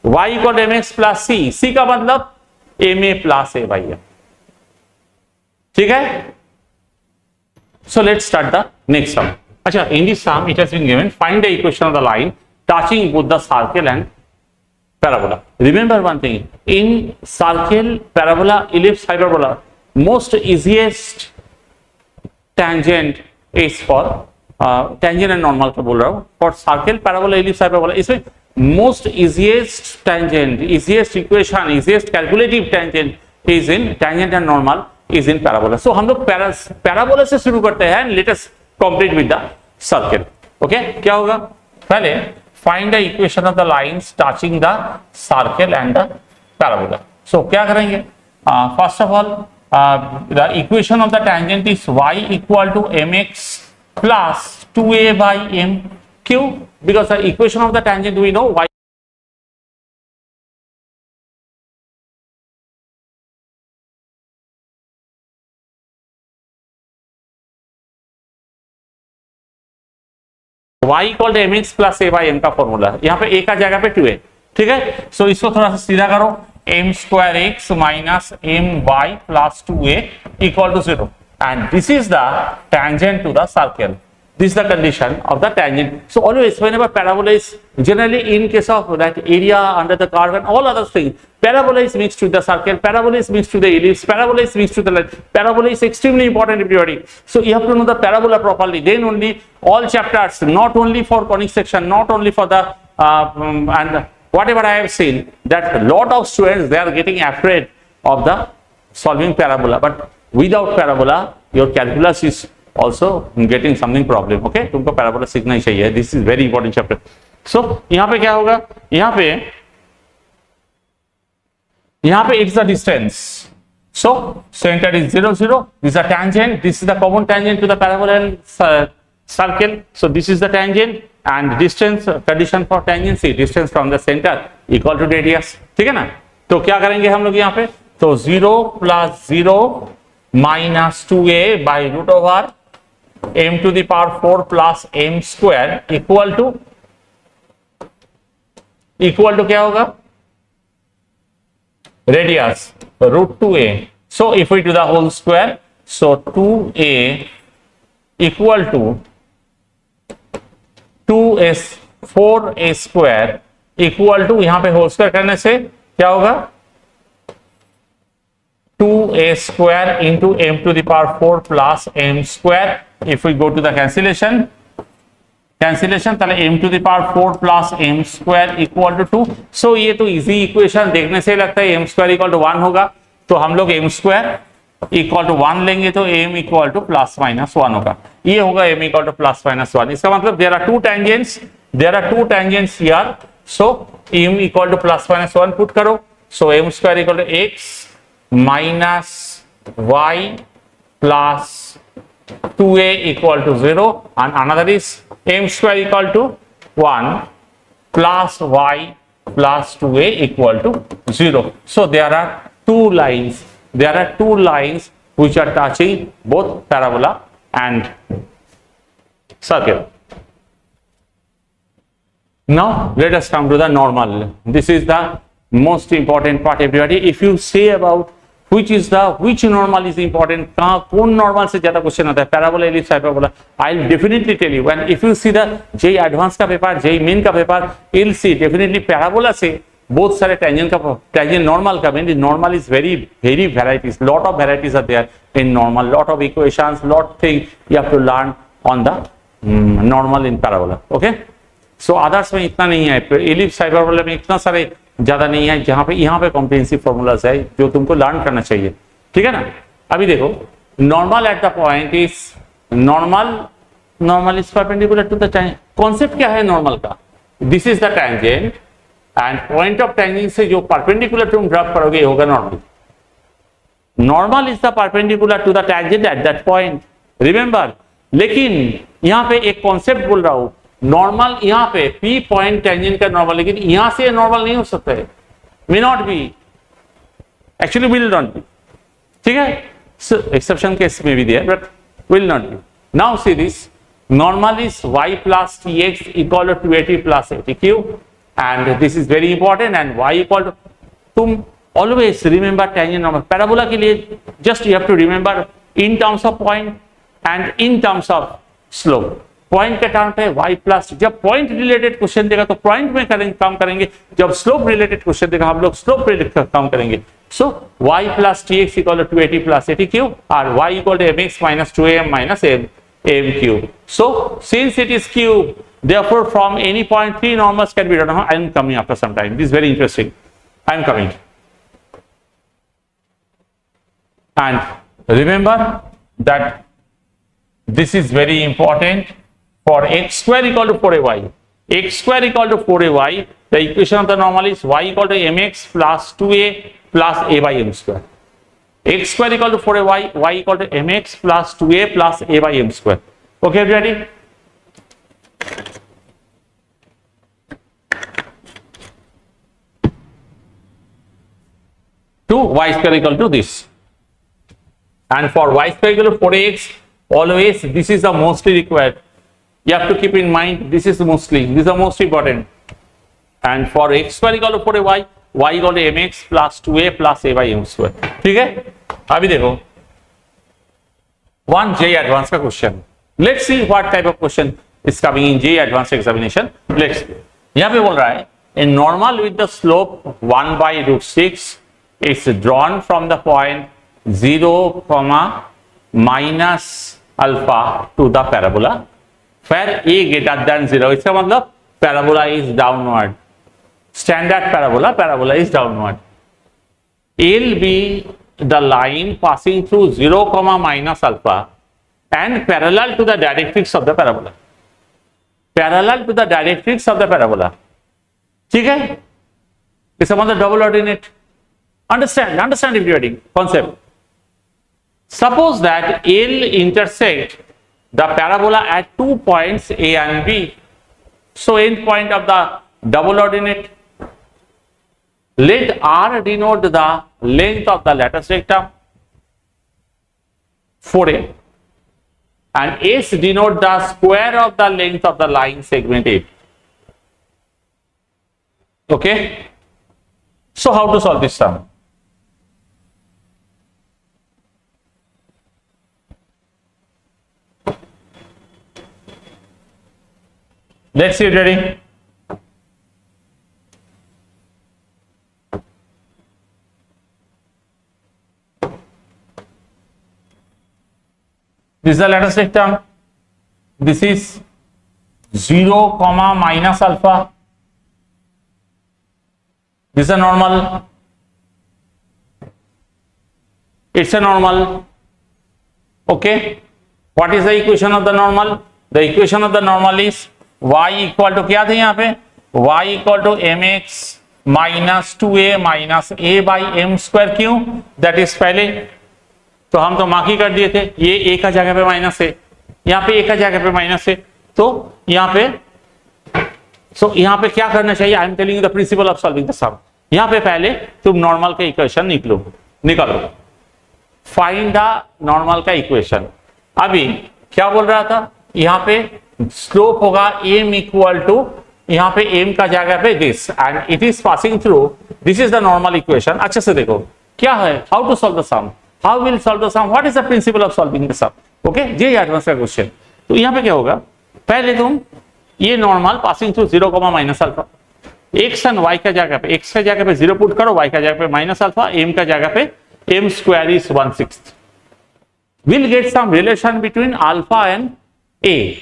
y equal to mx plus c का मतलब m a plus a by m. ठीक है, so let's start the next sum. अच्छा, in this sum it has been given, find the equation of the line touching both the circle and parabola. Remember one thing, in circle, parabola, ellipse, hyperbola, most easiest tangent is for tangent and normal का बोल रहा हूँ. For circle, parabola, ellipse, hyperbola, इसमें most easiest tangent, easiest equation, easiest calculative tangent is in tangent and normal is in parabola. So हम लोग parabola से शुरू करते हैं. Let us complete with the circle. Okay, क्या होगा? पहले find the equation of the lines touching the circle and the parabola. So क्या करेंगे? First of all, the equation of the tangent is y equal to mx plus 2a by mq, because the equation of the tangent we know y y equal to mx plus a by m का formula, यहाँ पे a का जगह पे 2a, ठीक है। सो इसको थोड़ा सा सीधा करो, m square x minus m y plus 2a equal to 0, and this is the tangent to the circle. This is the condition of the tangent. So always whenever parabola is, generally in case of that area under the curve and all other things, parabola is mixed with the circle, parabola is mixed with the ellipse, parabola is mixed with the line. Parabola is extremely important, everybody. So you have to know the parabola properly, then only all chapters, not only for conic section, not only for the and whatever I have seen, that a lot of students, they are getting afraid of the solving parabola, but without parabola your calculus is also getting something problem. Okay, तुमको parabola सीखना ही चाहिए, this is very important chapter. So यहाँ पे क्या होगा, यहाँ पे it's the distance. So center is 0 0, this is a tangent, this is the common tangent to the parabola and circle. So this is the tangent and distance, condition for tangency, distance from the center equal to radius, ठीक है ना। तो क्या करेंगे हम लोग यहाँ पे, तो 0 plus 0 minus 2a by root over m to the power 4 plus m square equal to क्या होगा, radius root 2a. So if we do the whole square, so 2a equal to 2s 4a square equal to, यहां पे whole square करने से क्या होगा, 2a square into m to the power 4 plus m square. If we go to the cancellation ताले m to the power 4 plus m square equal to 2. So ये तो easy equation देखने से लगता है m square equal to 1 होगा, तो हम लोग m square equal to 1 लेंगे तो m equal to plus minus 1 होगा, ये होगा m equal to plus minus 1. इसका मतलब there are two tangents here, so m equal to plus minus 1 put करो, so m square equal to x minus y plus 2a equal to 0, and another is m square equal to 1 plus y plus 2a equal to 0. So there are two lines which are touching both parabola and circle. Now let us come to the normal. This is the most important part, everybody. If you say about which normal is important, कौन normal से ज्यादा question आता है, parabola, ellipse, hyperbola, I'll definitely tell you. And if you see the JEE advanced का paper, JEE main का paper, you'll see definitely parabola से बहुत सारे tangent normal का, mainly normal is very varieties, lot of varieties are there in normal, lot of equations, lot thing you have to learn on the normal in parabola. Okay, so others में इतना नहीं है, ellipse, hyperbola में इतना सारे ज्यादा नहीं है, जहां पे यहाँ पे कॉम्प्रिहेंसिव फॉर्मूलाज है जो तुमको लर्न करना चाहिए, ठीक है ना। अभी देखो, normal at the point is normal is perpendicular to the tangent. Concept क्या है नॉर्मल का, this is the tangent and point of tangent से जो परपेंडिकुलर तुम ड्रॉ करोगे होगा normal. Normal is the perpendicular to the tangent at that point, remember. लेकिन यहाँ पे एक कॉन्सेप्ट बोल रहा हूं, नॉर्मल यहाँ पे P पॉइंट टेंजेंट का नॉर्मल, लेकिन यहां से नॉर्मल नहीं हो सकता है, may not be, actually will not be, ठीक है. एक्सेप्शन केस में भी दिया but will not be. Now see this, normal is y plus tx equal to 2at plus 80 and this is very important, and y equal to, तुम always remember tangent normal. Parabola के लिए just you have to remember in terms of point and in terms of slope. Point के term पे y plus, जब point related question देगा तो point में काम करेंगे, जब स्लोप रिलेटेड क्वेश्चन देगा हम लोग स्लोप रिलेटेड काम करेंगे. So y plus tx equal to 2at plus 80 cube और y equal to mx minus 2am minus m cube. So since it is cube, therefore from any point 3 normals can be done. I am coming after some time, this is very interesting, I am coming. And remember that this is very important. For x square equal to 4ay, x square equal to 4ay, the equation of the normal is y equal to mx plus 2a plus a by m square. x square equal to 4ay, y equal to mx plus 2a plus a by m square. Okay, ready? To y square equal to this, and for y square equal to 4ax, always this is the mostly required. You have to keep in mind this is mostly, this is the most important. And for x square equal to 4ay, y equal to mx plus 2a plus a by m square. ठीक है? अभी देखो 1 J advanced का question. Let's see what type of question is coming in J advanced examination. Let's see. यहाँ पे बोल रहा है a normal with the slope 1 by root 6 is drawn from the point 0, minus alpha to the parabola where a greater than 0. इसका मतलब parabola is downward. Standard parabola is downward. L be the line passing through 0, minus alpha and parallel to the directrix of the parabola. Parallel to the directrix of the parabola. ठीक है? इसका मतलब double ordinate. Understand everybody concept. Suppose that L intersect the parabola at 2 points A and B. So end point of the double ordinate. Let R denote the length of the lattice rectum 4A and S denote the square of the length of the line segment A. Okay. So how to solve this sum? Let's see, ready? This is the lattice rectum. This is 0, minus alpha. This is a normal. It's a normal. Okay. What is the equation of the normal? The equation of the normal is y equal to क्या थे यहाँ पे? y equal to mx minus 2a minus a by m square. क्यों? That is पहले तो हम तो mark ही कर दिए थे. ये a का जगह पे माइनस है, यहाँ पे a का जगह पे माइनस है, तो यहाँ पे क्या करना चाहिए? I am telling you the principle of solving the sum. यहाँ पे पहले तुम नॉर्मल का इक्वेशन निकालो. फाइंड द नॉर्मल का इक्वेशन. अभी क्या बोल रहा था? यहाँ पे स्लोप होगा m इक्वल टू, यहाँ पे m का जगह पे this and it is passing through. This is the normal equation. अच्छे से देखो क्या है. How to solve the sum, how will solve the sum, what is the principle of solving the sum. Okay, ये advance का question. तो यहाँ पे क्या होगा? पहले तुम ये normal passing through 0, minus alpha, x and y का जगह पे, x का जगह पे 0 पुट करो, y का जगह पे माइनस अल्फा, m का जगह पे m square is 1/6. Will get some relation between alpha and a.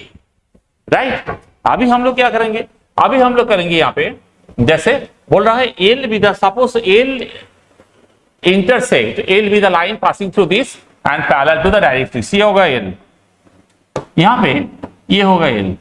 Right. अभी हम लोग क्या करेंगे? अभी हम लोग करेंगे यहाँ पे, जैसे बोल रहा है L be the, suppose L intersect, L be the line passing through this and parallel to the directrix. ये होगा L, यहाँ पे ये होगा L.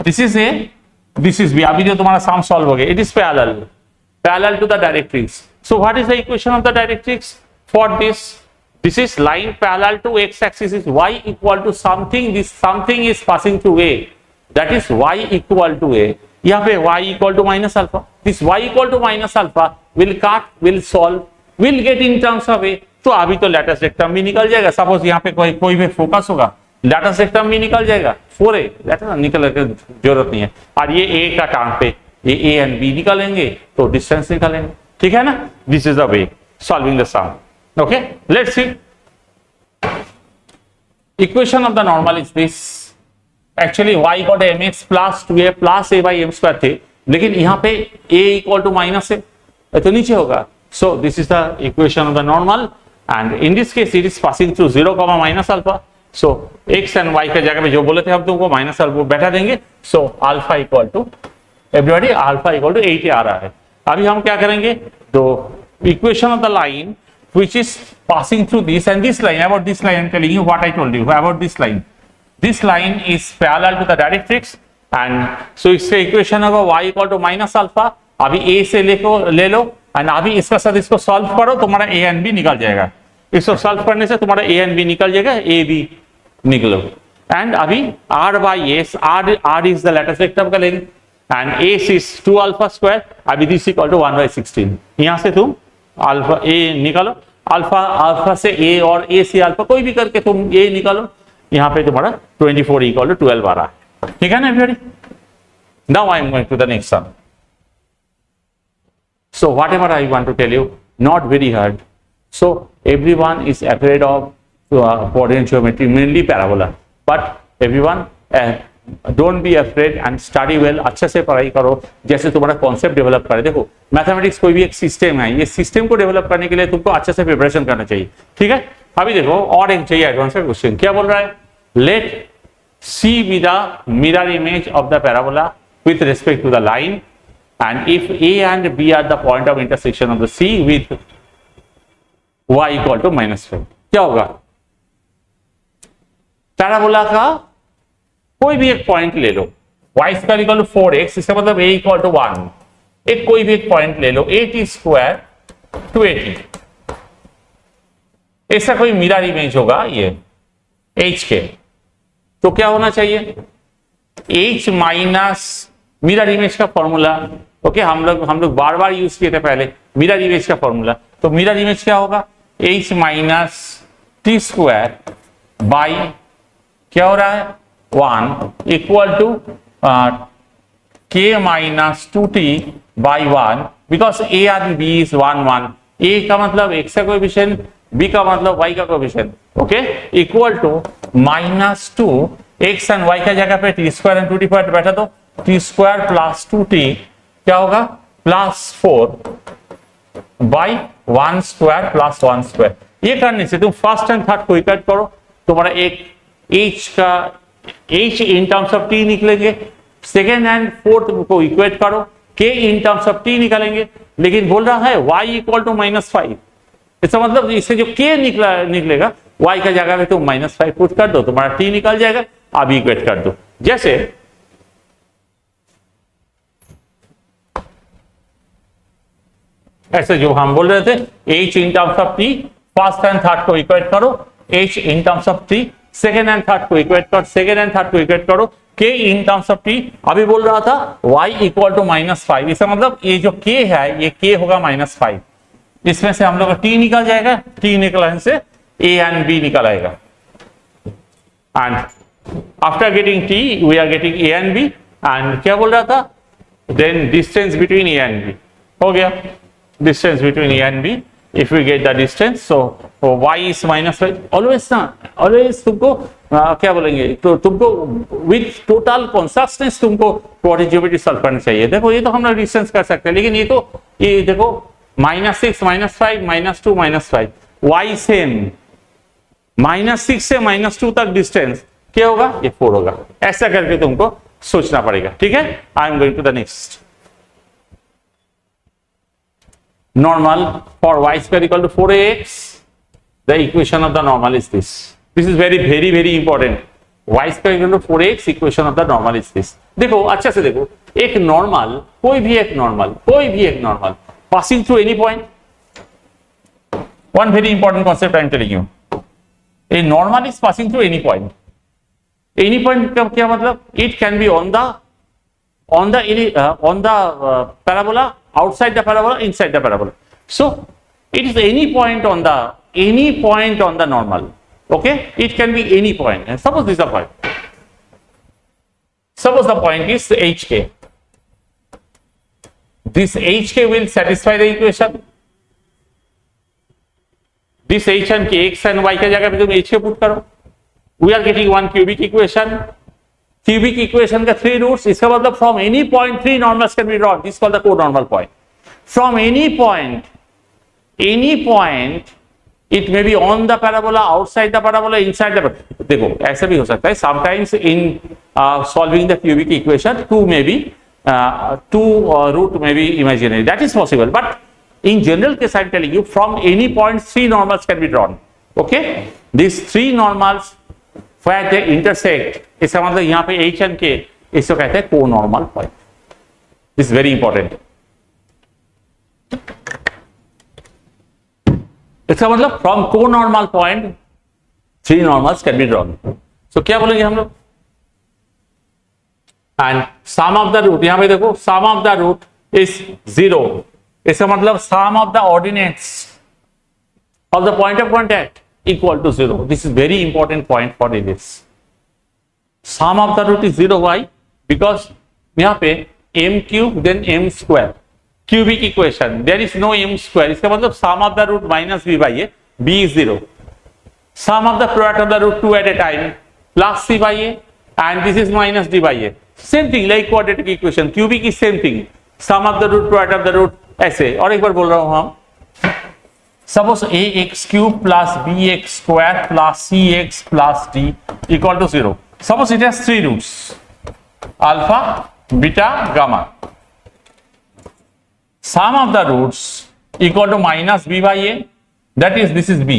This is A, this is B. अभी जो तुम्हारा सम सॉल्व हो गया, it is parallel to the directrix. So what is the equation of the directrix for this? This is line parallel to x-axis is y equal to something. This something is passing through A. That is y equal to A. यहाँ पे y equal to minus alpha. This y equal to minus alpha will cut, will solve, will get in terms of A. तो अभी तो lattice rectum भी निकल जाएगा. Suppose यहाँ पे कोई भी फोकस होगा, lattice rectum भी निकल जाएगा. 4A lattice निकल के जरूरत नहीं है. और ये A का टाइम पे ये A and B निकालेंगे तो डिस्टेंस निकालेंगे. ठीक है ना? This is the way solving the sum. Okay, let's see. Equation of the normal is this. Actually y equal to mx plus 2a plus a by m square थे, लेकिन यहाँ पे a equal to माइनस है तो नीचे होगा. So this is the equation of the normal and in this case it is passing through 0, minus alpha. So x and y के जगह पे जो बोले थे हम तुमको माइनस अल्फा बैठा देंगे. So alpha equal to, everybody alpha equal to 8 आ रहा है. अभी हम क्या करेंगे? तो equation of the line which is passing through this and this line. About this line I am telling you what I told you about this line. This line is parallel to the directrix and so इसका equation होगा y equal to minus alpha. अभी a से ले लो and अभी इसका साथ इसको solve करो, तुम्हारा ए एंड बी निकल जाएगा। इसको सॉल्व करने से तुम्हारा ए एंड बी निकल जाएगा, ए बी निकलो। एंड अभी r by S, r is the latest vector का length and S is 2 alpha square. अभी दिस इक्वल टू 1/16। यहां से तुम अल्फा ए निकालो, अल्फा से ए और ए से अल्फा कोई भी करके तुम ए निकालो। यहाँ पे तुम्हारा 24 इक्वल टू 12 आ रहा है, ठीक है ना everybody. Now I am going to the next sum. So whatever I want to tell you, not very hard. So everyone is afraid of coordinate geometry, mainly parabola. But everyone don't be afraid and study well. अच्छे से पढ़ाई करो, जैसे तुम्हारा concept develop करे। देखो mathematics कोई भी एक सिस्टम है, ये सिस्टम को डेवलप करने के लिए तुमको अच्छे से प्रिपरेशन करना चाहिए, ठीक है। अभी देखो और एक चाहिए एडवांस क्वेश्चन, क्या बोल रहा है, late C be the mirror image of the parabola with respect to the line. And if A and B are the point of intersection of the C with y equal to -5, क्या होगा। Parabola का कोई भी एक point ले लो, y square equal to 4x, इसका मतलब a इक्वल टू 1। एक कोई भी एक पॉइंट ले लो, 80 स्क्वायर टू 80, ऐसा कोई मिरर इमेज होगा ये h के, तो क्या होना चाहिए, h माइनस मिरर इमेज का फॉर्मूला। ओके, हम लोग बार बार यूज किए थे पहले मिरर इमेज का फॉर्मूला। तो मिरर इमेज क्या होगा, h minus t square by क्या हो रहा है 1 equal to k minus 2t by 1, because a and b is 1 1। a का मतलब x का कोएफिशिएंट, b का मतलब y का coefficient, okay, equal to -2 x and y का जगह पे t स्क्वायर एंड 2t पर बैठा दो, t स्क्वायर प्लस 2t क्या होगा +4 बाई 1 स्क्वायर प्लस 1 स्क्वायर। ये करने से तुम फर्स्ट एंड थर्ड को इक्वेट करो, तुम्हारा एक h का h in terms of t निकलेंगे, सेकेंड एंड फोर्थ को इक्वेट करो, k in terms of t निकालेंगे। लेकिन बोल रहा है y इक्वल टू -5, इसका मतलब इससे जो k निकलेगा y का जगह पे तुम -5 पुट कर दो, तुम्हारा t निकल जाएगा। अब इक्वेट कर दो, जैसे ऐसे जो हम बोल रहे थे h in terms of t, first and third को इक्वेट करो, h in terms of t, second and third को इक्वेट करो, सेकेंड एंड थर्ड को इक्वेट करो, k in terms of t। अभी बोल रहा था y इक्वल टू -5, इसका मतलब ये जो k है ये k होगा -5, इसमें से हम लोग का t निकल जाएगा, t निकलने से a एंड b निकल आएगा। And after getting t we are getting a and b, and क्या बोल रहा था, then distance between a and b हो गया, distance between a and b, if we get the distance, so y is -5। always ना, always तुमको क्या बोलेंगे, तो तुमको with total consciousness तुमको quadratic geometry solve करना चाहिए। देखो ये तो हम लोग डिस्टेंस कर सकते हैं, लेकिन ये देखो -6 -5 -2 -5, y सेम -6 से -2 तक डिस्टेंस क्या होगा, ये 4 होगा। ऐसा करके तुमको सोचना पड़ेगा, ठीक है। I am going to the next. Normal for y square equal to 4ax, the equation of the normal is this. This is very important. Y square equal to 4ax, equation of the normal is this. देखो अच्छे से देखो, एक normal, कोई भी एक normal passing through any point. One very important concept I am telling you. A normal is passing through any point. Any point का क्या मतलब? It can be on the parabola, outside the parabola, inside the parabola. So it is any point on the normal. Okay, it can be any point. And suppose this is a point. Suppose the point is hk. This hk will satisfy the equation. This h and k, x and y का जगह पे तुम hk put करो. We are getting one cubic equation. Cubic equation का 3 roots, इसका मतलब from any point 3 normals can be drawn. This is called the co-normal point. From any point, it may be on the parabola, outside the parabola, inside the parabola. देखो ऐसा भी हो सकता है. Sometimes in solving the cubic equation, two root may be imaginary. That is possible. But in general case, I am telling you, from any point 3 normals can be drawn. Okay, these 3 normals where they intersect, इसका मतलब यहाँ पे h and k, इसको कहते हैं conormal point. This very important. इसका मतलब from conormal point 3 normals can be drawn. So क्या बोलेंगे हम लोग, and sum of the root, यहां पे देखो sum of the root is 0, इसका मतलब sum of the ordinates of the point of contact equal to 0. This is very important point for this. Sum of the root is 0. Why? Because यहाँ पे m cube then m square cubic equation, there is no m square, इसका मतलब sum of the root minus b by a, b is 0. Sum of the product of the root 2 at a time plus c by a, and this is minus d by a. Same thing like quadratic equation, cubic is same thing. Sum of the root product of the root ऐसे। और एक बार बोल रहा हूँ हम, suppose ax cube plus bx square plus cx plus d equal to 0. Suppose it has 3 roots, alpha, beta, gamma. Sum of the roots equal to minus b by a, that is this is b,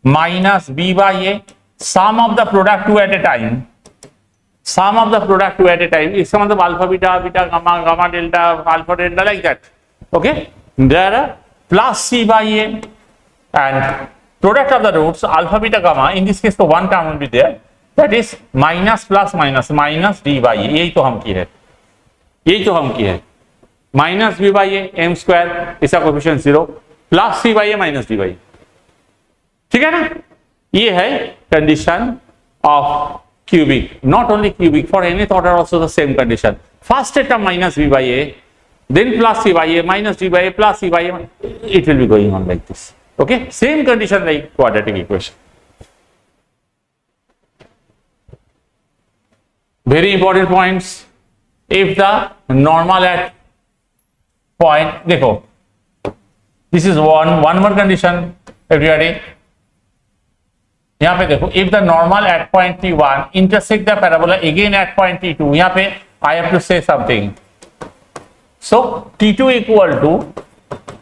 minus b by a, sum of the product 2 at a time, sum of the product 2 at a time, इसका मतलब alpha, beta, beta, gamma, gamma, delta, alpha, delta, like that. Okay, there are plus c by a, and product of the roots alpha, beta, gamma, in this case तो one term will be there, that is minus plus minus minus d by a, यही तो हम की है, यही तो हम की है, minus b by a m square, इसका coefficient 0 plus c by a minus d by a, ठीक है ना। ये है condition of cubic, not only cubic, for any order also the same condition. First term minus b by a, then plus c by a, minus d by a, plus c by a, it will be going on like this. Okay, same condition like quadratic equation. Very important points. If the normal at point, देखो, this is one more condition everybody. यहाँ पे देखो, if the normal at point t1 intersect the parabola again at point t2, यहाँ पे I have to say something. So t2 equal to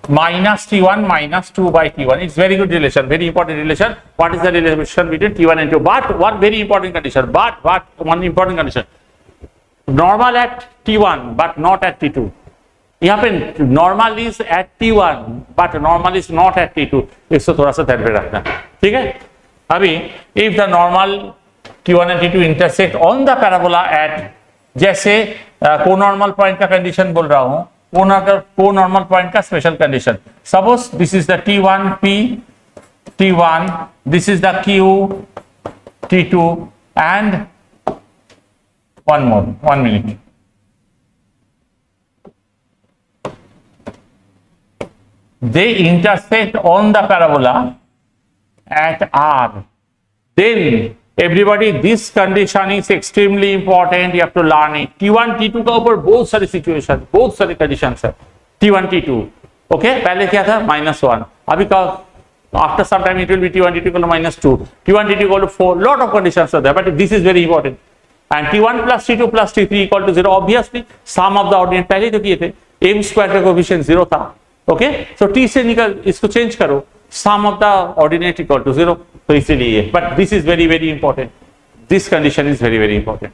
minus t1 minus 2 by t1. It's very good relation, very important relation. What is the relation between t1 and 2? But one very important condition, but one important condition, normal at t1 but not at t2. यहाँ पे normal is at t1 but normal is not at t2, इसको थोड़ा सा ध्यान में रखना, ठीक है। अभी if the normal t1 and t2 intersect on the parabola at, जैसे कोनॉर्मल पॉइंट का कंडीशन बोल रहा हूं, कोनॉर्मल पॉइंट का special condition, suppose this is the t1 p t1, this is the q t2, and one minute, they intersect on the parabola at r, then everybody this condition is extremely important, you have to learn it। t1 t2 का ऊपर बहुत सारी situation, बहुत सारी conditions है t1 t2। Okay, पहले क्या था -1, अभी का after some time it will be t1 t2 equal to -2, t1 t2 equal to 4, lot of conditions are there, but this is very important। and t1 plus t2 plus t3 equal to 0, obviously sum of the ordinate पहले तो किए थे, m square का coefficient 0 था। Okay, सो t से निकल इसको change करो, sum of the ordinate equal to 0, तो इसीलिए, but this is very very important, this condition is very very important।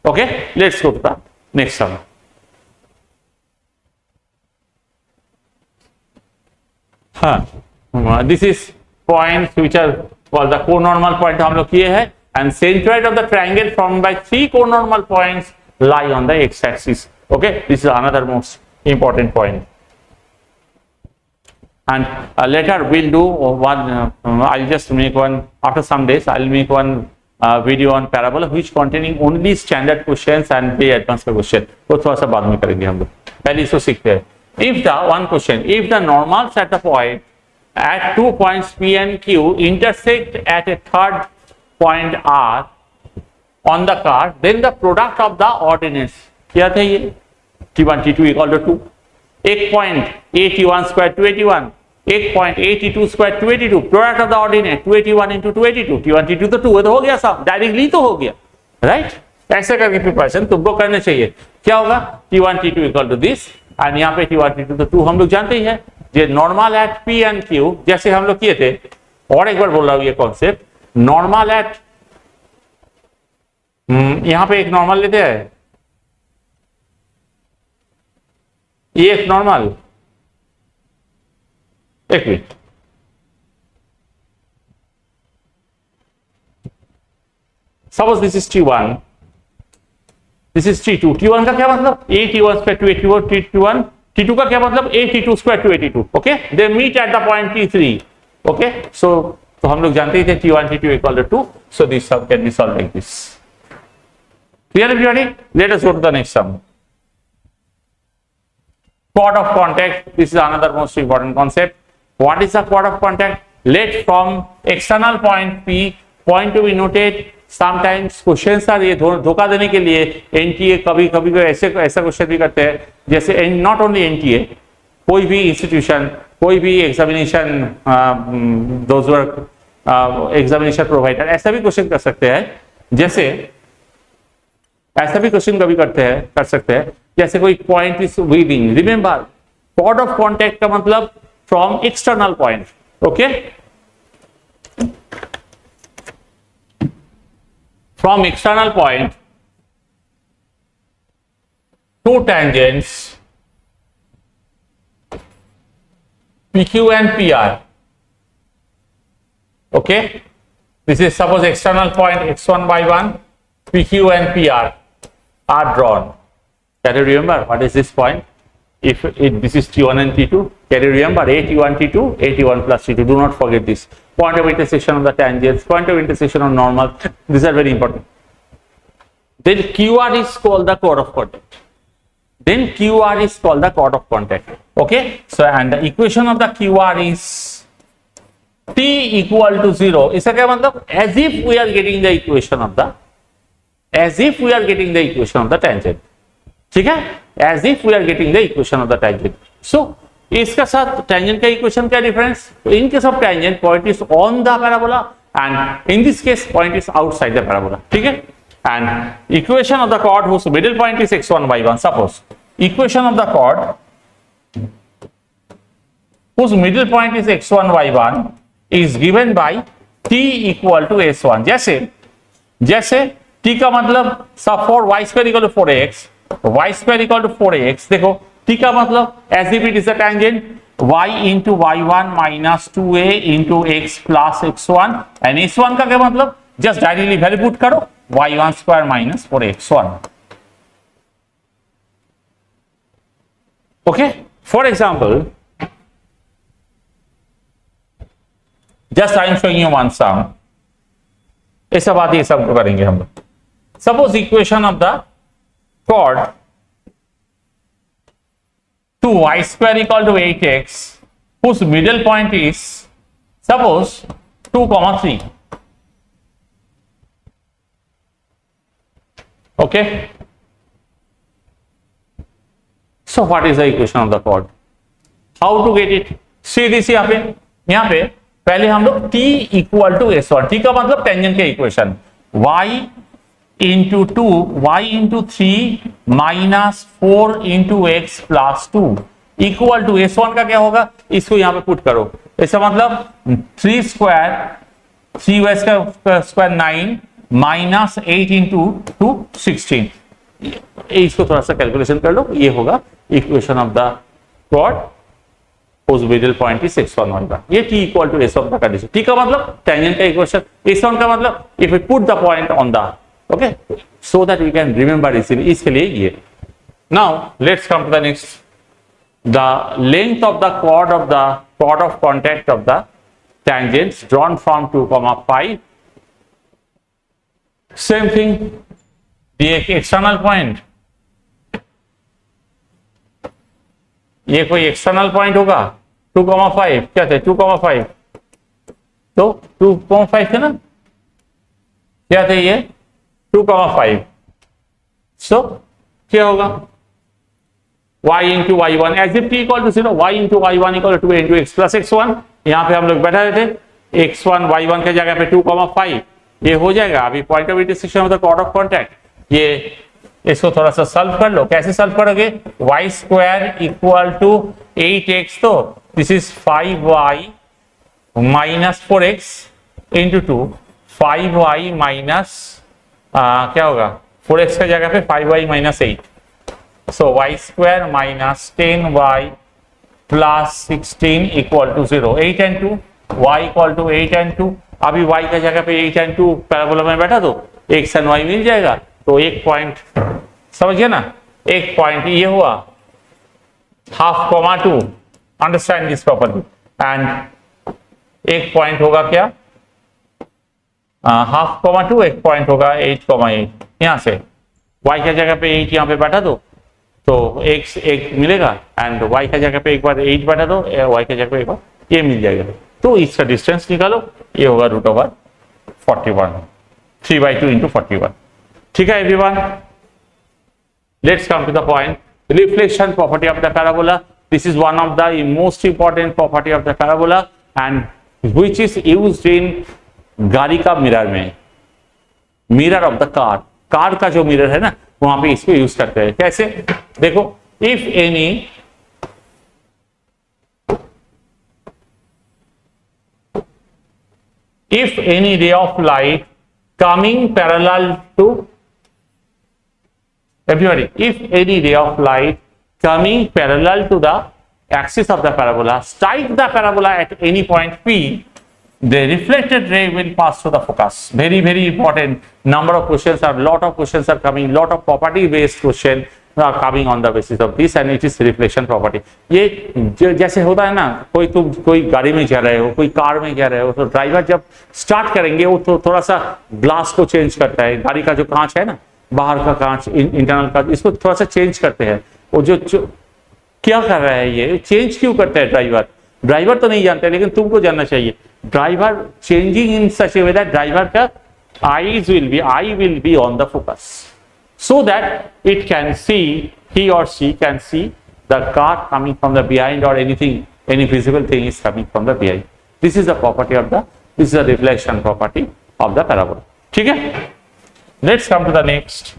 okay, let's go to the next sum। this is points which are called the co-normal point, हम लोग किए हैं, and centroid of the triangle formed by 3 co-normal points lie on the x-axis। okay, this is another most important point। and later we'll do one, I'll just make one, after some days I'll make one video on parabola which containing only standard questions and very advanced question, वो थोड़ा सा बाद में करेंगे हम लोग, पहले इसको सीखते हैं। if the one question, if the normals at the point at 2 points p and q intersect at a third point r on the curve, then the product of the ordinates, क्या था ये, t1 t2 equal to 2, एक point a t1 square 281, एक point a t2 square 282, product of the ordinate 281 into 282, t1 t2 तो 2 हो गया साहब, directly तो हो गया, राइट। ऐसे करके प्रिपरेशन तुमको करने चाहिए। क्या होगा, t1 t2 equal to this, and यहाँ पे t1 t2 तो 2 हम लोग जानते ही है, ये normal at p and q जैसे हम लोग किए थे। और एक बार बोल रहा हूँ ये कॉन्सेप्ट, नॉर्मल एट, यहाँ पे एक नॉर्मल लेते हैं, ये एक नॉर्मल, एक minute, suppose this is T1, this is T2। T1 का क्या मतलब a T1 square to a T1, T2 का क्या मतलब a T2 square to a T2। Okay, they meet at the point T3। Okay, so तो हम लोग जानते ही थे T1 T2 equal to 2, so this sum can be solve like this. Clear everybody? Let us go to the next sum. Chord of contact, this is another most important concept. What is the chord of contact? Let from external point P, point to be noted. Sometimes questions are ये धोखा देने के लिए NTA कभी कभी ऐसा question भी करते हैं, जैसे नॉट ओनली NTA, कोई भी इंस्टीट्यूशन, कोई भी examination, those work examination provider, ऐसा भी क्वेश्चन कर सकते हैं। जैसे ऐसा भी क्वेश्चन कभी कर सकते हैं, जैसे कोई point is weaving. Remember, chord of contact का मतलब from external point. Okay, from external point to tangents PQ and PR. Okay, this is suppose external point x1 y1, PQ and PR are drawn. Can you remember what is this point? If this is T1 and T2, can you remember a T1 T2, a T1 plus T2? Do not forget this. Point of intersection of the tangents, point of intersection of normal. These are very important. Then QR is called the chord of contact. Then QR is called the chord of contact. Okay, so and the equation of the QR is T equal to 0. इसका क्या मतलब? As if we are getting the equation of the tangent. ठीक है, as if we are getting the equation of the tangent. So इसका साथ tangent का equation क्या difference? In case of tangent, point is on the parabola, and in this case point is outside the parabola. ठीक है, and equation of the chord whose middle point is x1 y1. Suppose equation of the chord whose middle point is x1 y1 is given by t equal to s1. जैसे t का मतलब सब for y square equal to 4x, y square equal to 4x। देखो t का मतलब as if it is a tangent y into y1 minus 2a into x plus x1, and s1 का क्या मतलब? जस्ट डायरेक्टली वैल्यू पुट करो, y1 square minus 4x1। Okay, for example, just I am showing you one sum. ऐसा बात ये सब करेंगे हम लोग। Suppose equation of the chord to y square equal to 8x whose middle point is suppose 2,3. Okay, so what is the equation of the chord? How to get it? See this यहाँ पे पहले हम लोग t equal to s1, t का मतलब tangent के equation, y into 2, y into 3 minus 4 into x plus 2 equal to s1 का क्या होगा? इसको यहाँ पे पुट करो। इसका मतलब 3 square 3y square 9 minus 8 into 2 16। इसको थोड़ा सा कैलकुलेशन कर लो, ये होगा equation of the chord whose middle point is x1 y1। ये t equal to s1 का कंडीशन। t का मतलब टेंजेंट का इक्वेशन, s1 का मतलब if we put the point on the, okay, so that we can remember easily, इसके लिए ये। Now let's come to the next, the length of the chord of contact of the tangents drawn from 2,5। same thing, the external point, ये कोई external point होगा 2,5, क्या थे 2,5, तो 2,5 थे ना, क्या थे ये 2,5। सो क्या होगा y into y1 as if t equal to 0, y into y1 equal to 2 into x plus x1। यहाँ पे हम लोग बैठा रहे थे x1 y1 के जगह पे 2,5, ये हो जाएगा। अभी point of intersection of the chord of contact, ये इसको थोड़ा सा सॉल्व कर लो। कैसे सॉल्व करोगे? y square equal to 8x, तो this is 5y minus 4x into 2, 5y minus क्या होगा 4x का जगह पे 5y minus 8, so y square minus 10y plus 16 equal to 0। 8 and 2, y equal to 8 and 2। अभी y का जगह पे 8 and 2 पैराबोला में बैठा, तो एक्स एंड वाई मिल जाएगा। तो एक पॉइंट समझ गया ना, एक पॉइंट ये हुआ half comma 2, understand this property, and एक पॉइंट होगा क्या हाफ कॉमा 2, एक पॉइंट होगा 8,8 यहां से y की जगह पे 8 यहां पे बैठा दो तो x एक मिलेगा, एंड y की जगह पे एक बार 8 बैठा दो, y की जगह पे एक बार ये मिल जाएगा। तो इसका डिस्टेंस निकालो, ये होगा √41, 3/2 इंटू 41। ठीक है everyone, let's come to the point, reflection property of the parabola. This is one of the most important property of the parabola and which is used in गाड़ी का मिरर में, mirror of the car, car का जो mirror है ना वहां पे इसको यूज करते हैं। कैसे देखो, if any ray of light coming parallel to everybody, if any ray of light coming parallel to the axis of the parabola strike the parabola at any point P, the reflected ray will pass through the focus. Very, very important. Number of questions are, lot of questions are coming, lot of property based questions are coming on the basis of this, and it is reflection property. ये जैसे होता है ना, कोई गाड़ी में जा रहे हो, कोई कार में जा रहे हो, तो ड्राइवर जब स्टार्ट करेंगे वो तो थोड़ा सा ग्लास को चेंज करता है, गाड़ी का जो कांच है ना, बाहर का कांच, इंटरनल कांच, इसको थोड़ा सा चेंज करते हैं। वो जो क्या कर रहा है, ये चेंज क्यों करता है ड्राइवर तो नहीं जानते, लेकिन तुमको जानना चाहिए। Driver changing in such a way that driver का I will be on the focus, so that it can see, he or she can see the car coming from the behind, or any visible thing is coming from the behind. This is the reflection property of the parabola. ठीक है, let's come to the next.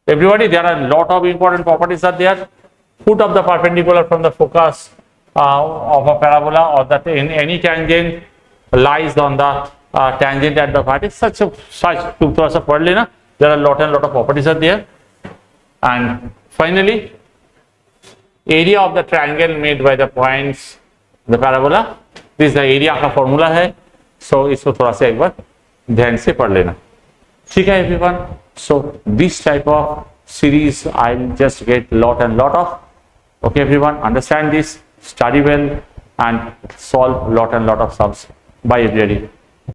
Everybody, there are a lot of important properties are there. Foot of the perpendicular from the focus of a parabola, or that in any tangent lies on the tangent at the vertex. Such थोड़ा सा पढ़ लेना. There are lot and lot of properties are there. And finally, area of the triangle made by the points the parabola. This is the area का formula है, so इसको थोड़ा सा एक बार ध्यान से पढ़ लेना। ठीक है everyone, so this type of series I'll just get lot and lot of. Okay everyone, understand this, study well and solve lot and lot of sums. Bye everybody.